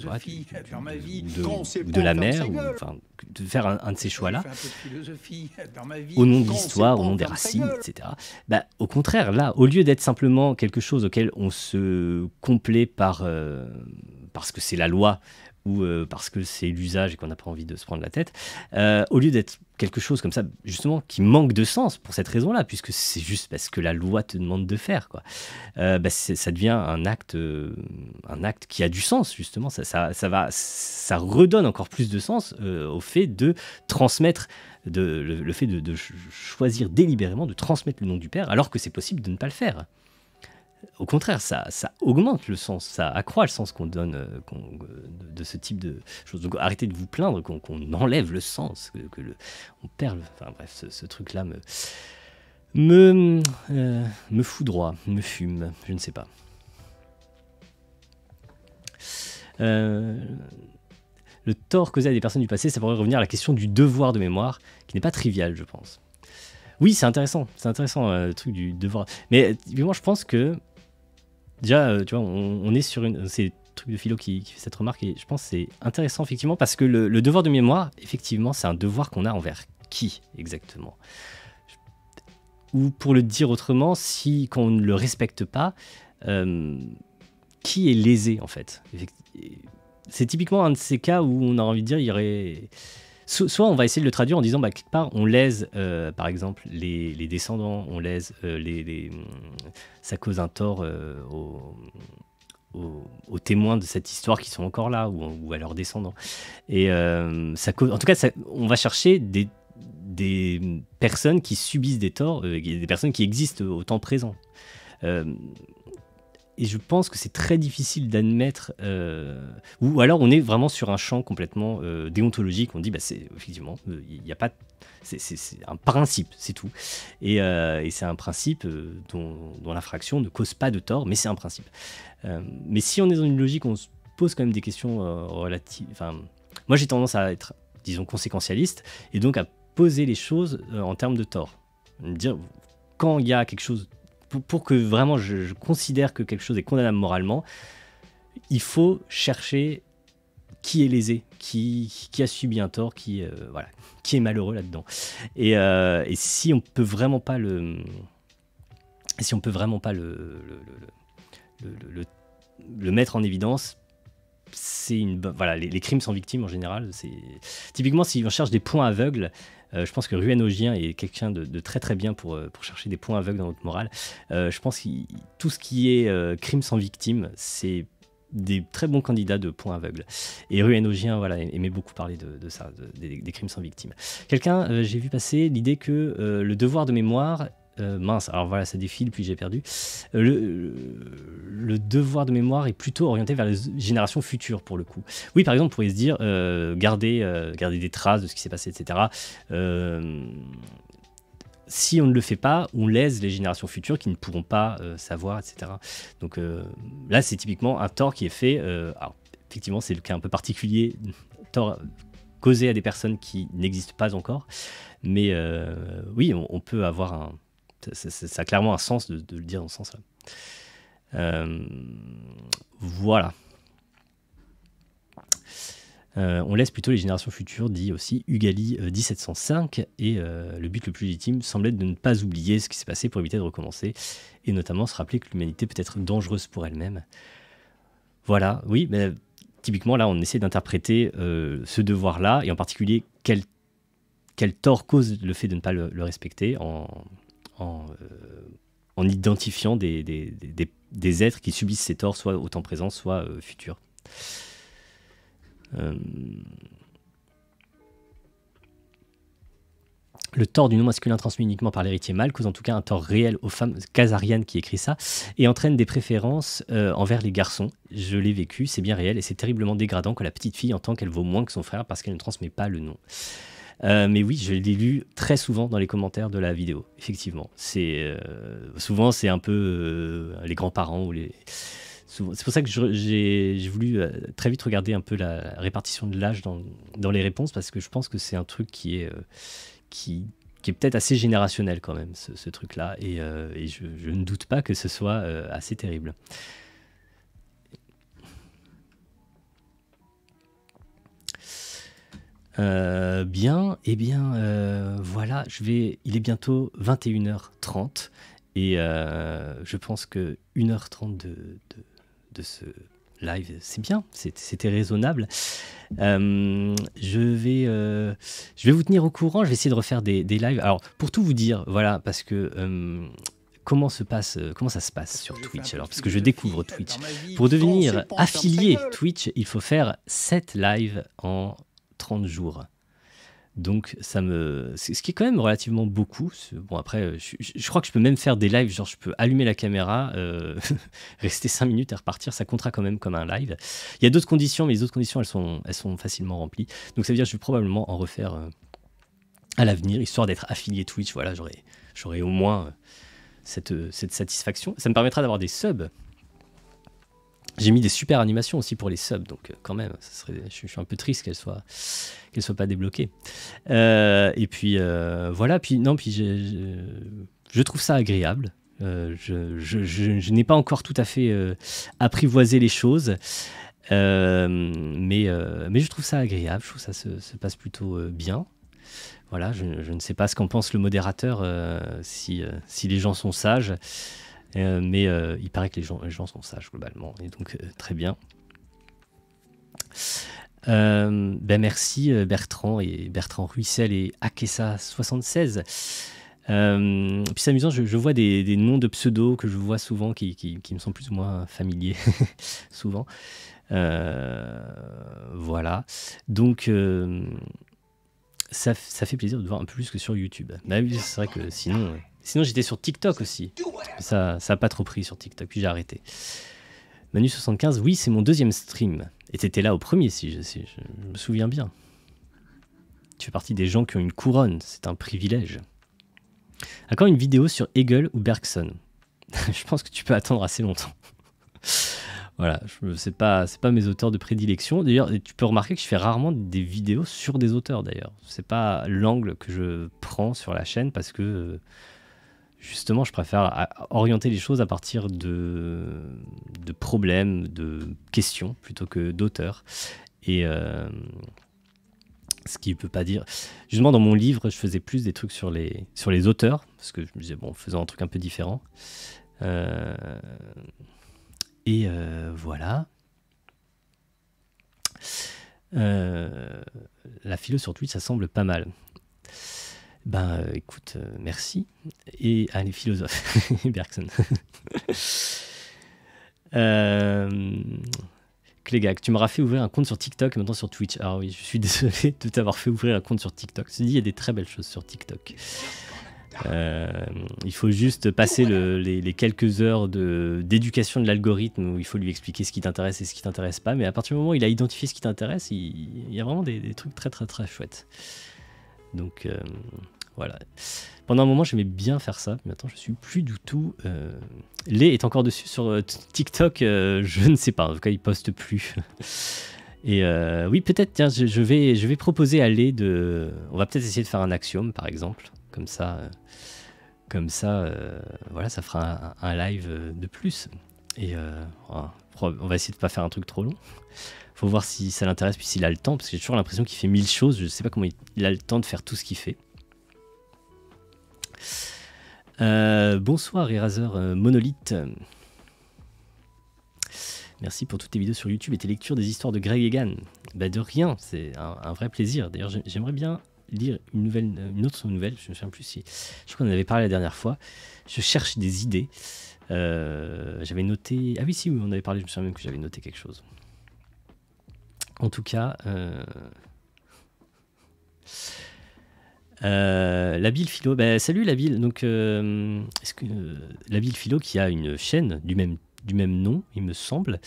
de la mère, ou enfin, de faire un de ces choix-là, au nom de l'histoire, au nom des racines, etc. Bah, au contraire, là, au lieu d'être simplement quelque chose auquel on se complaît parce que c'est la loi, ou parce que c'est l'usage et qu'on n'a pas envie de se prendre la tête, au lieu d'être quelque chose comme ça, justement, qui manque de sens pour cette raison-là, puisque c'est juste parce que la loi te demande de faire, quoi. Bah, ça devient un acte qui a du sens, justement. Ça redonne encore plus de sens au fait de transmettre, le fait de choisir délibérément de transmettre le nom du père, alors que c'est possible de ne pas le faire. Au contraire, ça augmente le sens, ça accroît le sens qu'on donne de ce type de choses. Donc arrêtez de vous plaindre qu'on enlève le sens, on perd enfin bref, ce truc-là me foudroie, me fume, je ne sais pas. le tort causé à des personnes du passé, ça pourrait revenir à la question du devoir de mémoire, qui n'est pas trivial, je pense. Oui, c'est intéressant, le truc du devoir. Mais moi, je pense que, déjà, tu vois, on est sur une... C'est le truc de philo qui fait cette remarque, et je pense que c'est intéressant, effectivement, parce que le devoir de mémoire, effectivement, c'est un devoir qu'on a envers qui, exactement? Ou pour le dire autrement, quand on ne le respecte pas, qui est lésé, en fait? C'est typiquement un de ces cas où on a envie de dire, il y aurait... Soit on va essayer de le traduire en disant, quelque part, on lèse, par exemple, les descendants, on lèse, ça cause un tort aux témoins de cette histoire qui sont encore là, ou à leurs descendants. Et ça cause... En tout cas, on va chercher des personnes qui subissent des torts, des personnes qui existent au temps présent. Et je pense que c'est très difficile d'admettre, ou alors on est vraiment sur un champ complètement déontologique. On dit, c'est effectivement, il n'y a pas, c'est un principe, c'est tout. Et c'est un principe dont l'infraction ne cause pas de tort, mais c'est un principe. Mais si on est dans une logique, on se pose quand même des questions relatives. Enfin, moi j'ai tendance à être, disons, conséquentialiste, et donc à poser les choses en termes de tort. Dire, quand il y a quelque chose, pour que vraiment je considère que quelque chose est condamnable moralement, il faut chercher qui est lésé, qui a subi un tort, qui est malheureux là-dedans. Et si on peut vraiment pas le mettre en évidence, les crimes sans victime en général, c'est typiquement si on cherche des points aveugles. Je pense que Ruenogien est quelqu'un de très très bien pour chercher des points aveugles dans notre morale. Je pense que tout ce qui est crime sans victime, c'est des très bons candidats de points aveugles. Et Ruenogien aimait beaucoup parler de ça, des crimes sans victime. J'ai vu passer l'idée que le devoir de mémoire... alors voilà, ça défile, puis j'ai perdu. Le devoir de mémoire est plutôt orienté vers les générations futures, pour le coup. Oui, par exemple, on pourrait se dire, garder des traces de ce qui s'est passé, etc. Si on ne le fait pas, on lèse les générations futures qui ne pourront pas savoir, etc. Donc là, c'est typiquement un tort qui est fait. Alors, effectivement, c'est le cas un peu particulier, tort causé à des personnes qui n'existent pas encore. Mais oui, on peut avoir ça a clairement un sens de le dire dans ce sens-là. Voilà. On laisse plutôt les générations futures, dit aussi Ugali 1705, et le but le plus légitime semble être de ne pas oublier ce qui s'est passé pour éviter de recommencer, et notamment se rappeler que l'humanité peut être dangereuse pour elle-même. Voilà, oui, mais typiquement là on essaie d'interpréter ce devoir-là, et en particulier quel tort cause le fait de ne pas le respecter, en identifiant des êtres qui subissent ces torts, soit au temps présent, soit futur. Le tort du non masculin transmis uniquement par l'héritier mâle cause en tout cas un tort réel aux femmes, Kazarian qui écrit ça, et entraîne des préférences envers les garçons. Je l'ai vécu, c'est bien réel, et c'est terriblement dégradant que la petite fille entend qu'elle vaut moins que son frère parce qu'elle ne transmet pas le nom. Mais oui, je l'ai lu très souvent dans les commentaires de la vidéo, effectivement. Souvent, c'est un peu les grands-parents ou les... C'est pour ça que j'ai voulu très vite regarder un peu la répartition de l'âge dans les réponses, parce que je pense que c'est un truc qui est peut-être assez générationnel quand même, ce truc-là, et je ne doute pas que ce soit assez terrible. Voilà, il est bientôt 21h30, et je pense que 1h30 de ce live, c'est bien, c'était raisonnable. Je vais vous tenir au courant, je vais essayer de refaire des lives. Alors, pour tout vous dire, voilà, parce que... comment ça se passe sur Twitch alors, parce que je découvre Twitch. Pour devenir affilié Twitch, il faut faire 7 lives en 30 jours. Donc, ce qui est quand même relativement beaucoup. Bon, après, je crois que je peux même faire des lives, genre je peux allumer la caméra, rester 5 minutes et repartir, ça comptera quand même comme un live. Il y a d'autres conditions, mais les autres conditions, elles sont facilement remplies. Donc, ça veut dire que je vais probablement en refaire à l'avenir, histoire d'être affilié Twitch. Voilà, j'aurai au moins cette satisfaction. Ça me permettra d'avoir des subs. J'ai mis des super animations aussi pour les subs, donc quand même, je suis un peu triste qu'elles soient pas débloquées. Et puis voilà, puis je trouve ça agréable. Je n'ai pas encore tout à fait apprivoisé les choses, mais je trouve ça agréable. Je trouve que ça se passe plutôt bien. Voilà, je ne sais pas ce qu'en pense le modérateur, si les gens sont sages. Mais il paraît que les gens sont sages globalement, et donc très bien. Merci Bertrand Ruissel et Akessa76. Puis c'est amusant, je vois des noms de pseudos que je vois souvent qui me sont plus ou moins familiers, souvent. Voilà, donc ça fait plaisir de voir un peu plus que sur YouTube. Bah oui, c'est vrai que sinon j'étais sur TikTok aussi. Ça a pas trop pris sur TikTok, puis j'ai arrêté. Manu75, oui, c'est mon deuxième stream. Et t'étais là au premier, si je me souviens bien. Tu fais partie des gens qui ont une couronne, c'est un privilège. Encore une vidéo sur Hegel ou Bergson. Je pense que tu peux attendre assez longtemps. Voilà, c'est pas mes auteurs de prédilection. D'ailleurs, tu peux remarquer que je fais rarement des vidéos sur des auteurs, d'ailleurs. C'est pas l'angle que je prends sur la chaîne, parce que justement, je préfère orienter les choses à partir de problèmes, de questions, plutôt que d'auteurs. Et ce qui ne peut pas dire... Justement, dans mon livre, je faisais plus des trucs sur les auteurs, parce que je me disais, bon, faisons un truc un peu différent. Et voilà. La philo sur Twitch, ça semble pas mal. Ben, écoute, merci. Et les philosophes, Bergson. Clégac, tu m'auras fait ouvrir un compte sur TikTok et maintenant sur Twitch. Ah oui, je suis désolé de t'avoir fait ouvrir un compte sur TikTok. Je te dis, il y a des très belles choses sur TikTok. Il faut juste passer les quelques heures d'éducation de l'algorithme, où il faut lui expliquer ce qui t'intéresse et ce qui t'intéresse pas. Mais à partir du moment où il a identifié ce qui t'intéresse, il y a vraiment des trucs très très très chouettes. Donc voilà. Pendant un moment, j'aimais bien faire ça, mais maintenant je suis plus du tout. Lé est encore dessus sur TikTok, je ne sais pas. En tout cas, il poste plus. Et oui, peut-être. Tiens, je vais proposer à Lé de. On va peut-être essayer de faire un axiome, par exemple. Comme ça, voilà, ça fera un live de plus. Et on va essayer de ne pas faire un truc trop long. Faut voir si ça l'intéresse, puis s'il a le temps, parce que j'ai toujours l'impression qu'il fait 1000 choses. Je ne sais pas comment il a le temps de faire tout ce qu'il fait. Bonsoir Eraser Monolith. Merci pour toutes tes vidéos sur YouTube et tes lectures des histoires de Greg Egan. Bah de rien, c'est un vrai plaisir. D'ailleurs, j'aimerais bien lire une autre nouvelle. Je ne me souviens plus si... Je crois qu'on en avait parlé la dernière fois. Je cherche des idées. J'avais noté... Ah oui, si, oui, on avait parlé. Je me souviens même que j'avais noté quelque chose. En tout cas... Labile Philo, salut Labile. Donc, est-ce que Labile Philo, qui a une chaîne du même nom, il me semble.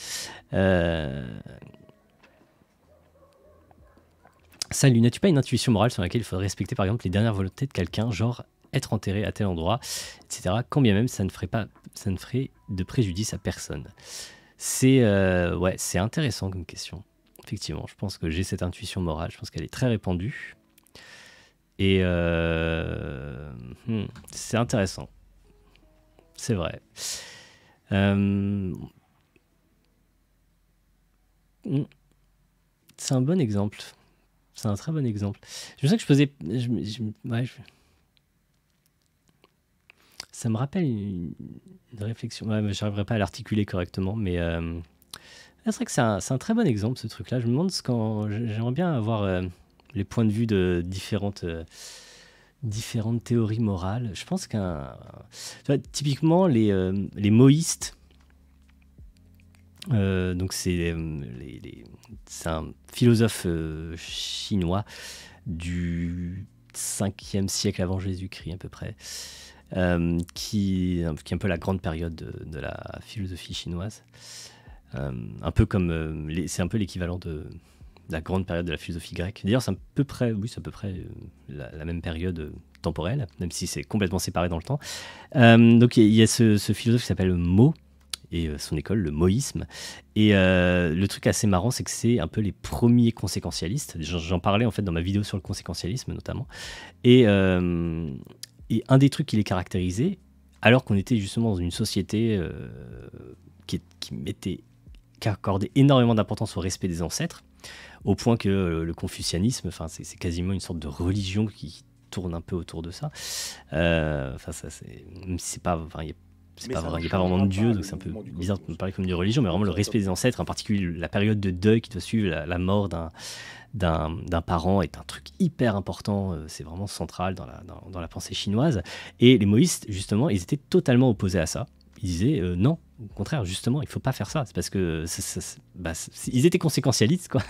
Salut, n'as-tu pas une intuition morale sur laquelle il faudrait respecter par exemple les dernières volontés de quelqu'un, genre être enterré à tel endroit, etc. Quand bien même ça ne ferait de préjudice à personne. C'est intéressant comme question. Effectivement, je pense que j'ai cette intuition morale. Je pense qu'elle est très répandue. Et c'est intéressant. C'est vrai. C'est un bon exemple. C'est un très bon exemple. Je me sens que je faisais... Ça me rappelle une réflexion. Ouais, mais j'arriverai pas à l'articuler correctement, mais c'est vrai que c'est un très bon exemple, ce truc-là. Je me demande j'aimerais bien avoir les points de vue de différentes théories morales. Je pense typiquement les moïstes, donc c'est un philosophe chinois du 5e siècle avant Jésus-Christ à peu près, qui est un peu la grande période de la philosophie chinoise, un peu comme c'est un peu l'équivalent de la grande période de la philosophie grecque. D'ailleurs, c'est à peu près la même période temporelle, même si c'est complètement séparé dans le temps. Donc il y a ce philosophe qui s'appelle Mo, et son école, le moïsme. Et le truc assez marrant, c'est que c'est un peu les premiers conséquentialistes. J'en parlais en fait dans ma vidéo sur le conséquentialisme notamment. Et un des trucs qui les caractérisait, alors qu'on était justement dans une société qui accordait énormément d'importance au respect des ancêtres, au point que le confucianisme, c'est quasiment une sorte de religion qui tourne un peu autour de ça. C'est pas, il n'y a pas vraiment de Dieu, donc c'est un peu bizarre de parler comme de religion, mais vraiment le respect des ancêtres, en particulier la période de deuil qui doit suivre la mort d'un parent est un truc hyper important, c'est vraiment central dans la pensée chinoise. Et les maoïstes, justement, ils étaient totalement opposés à ça. Ils disaient non, au contraire, justement, il ne faut pas faire ça. C'est parce que ils étaient conséquentialistes, quoi.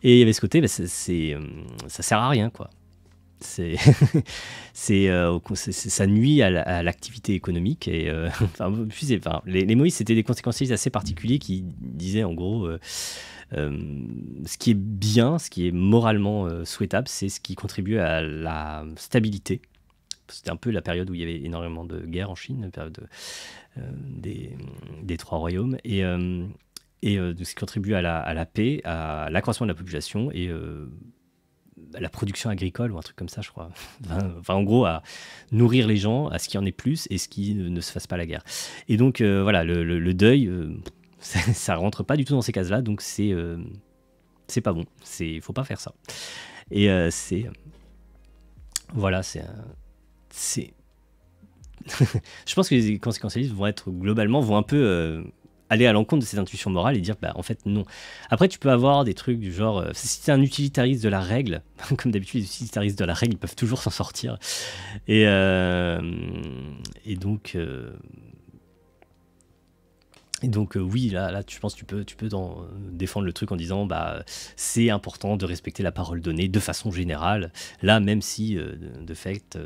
Et il y avait ce côté, ça sert à rien, quoi. Ça nuit à l'activité économique. Et, les maoïstes, c'était des conséquentialistes assez particuliers qui disaient, en gros, ce qui est bien, ce qui est moralement souhaitable, c'est ce qui contribue à la stabilité. C'était un peu la période où il y avait énormément de guerres en Chine, la période des trois royaumes, et ce qui contribue à la paix, à l'accroissement de la population et à la production agricole ou un truc comme ça, je crois. En gros, à nourrir les gens, à ce qu'il y en ait plus et ce qui ne se fasse pas la guerre. Et donc, voilà, le deuil, ça rentre pas du tout dans ces cases-là, donc c'est pas bon. Faut pas faire ça. Et voilà, je pense que les conséquentialistes vont un peu aller à l'encontre de cette intuition morale et dire en fait non. Après tu peux avoir des trucs du genre si tu es un utilitariste de la règle, comme d'habitude les utilitaristes de la règle ils peuvent toujours s'en sortir et donc oui, là, je pense que tu peux défendre le truc en disant c'est important de respecter la parole donnée de façon générale. Là, même si de fait,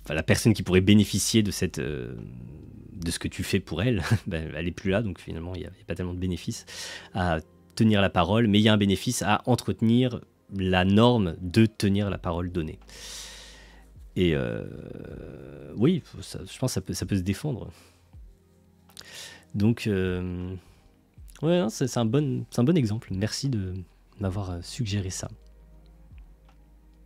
la personne qui pourrait bénéficier de ce que tu fais pour elle, elle n'est plus là, donc finalement, il n'y a pas tellement de bénéfice à tenir la parole, mais il y a un bénéfice à entretenir la norme de tenir la parole donnée. Et oui, je pense que ça peut se défendre. Donc, ouais, c'est un bon exemple. Merci de m'avoir suggéré ça.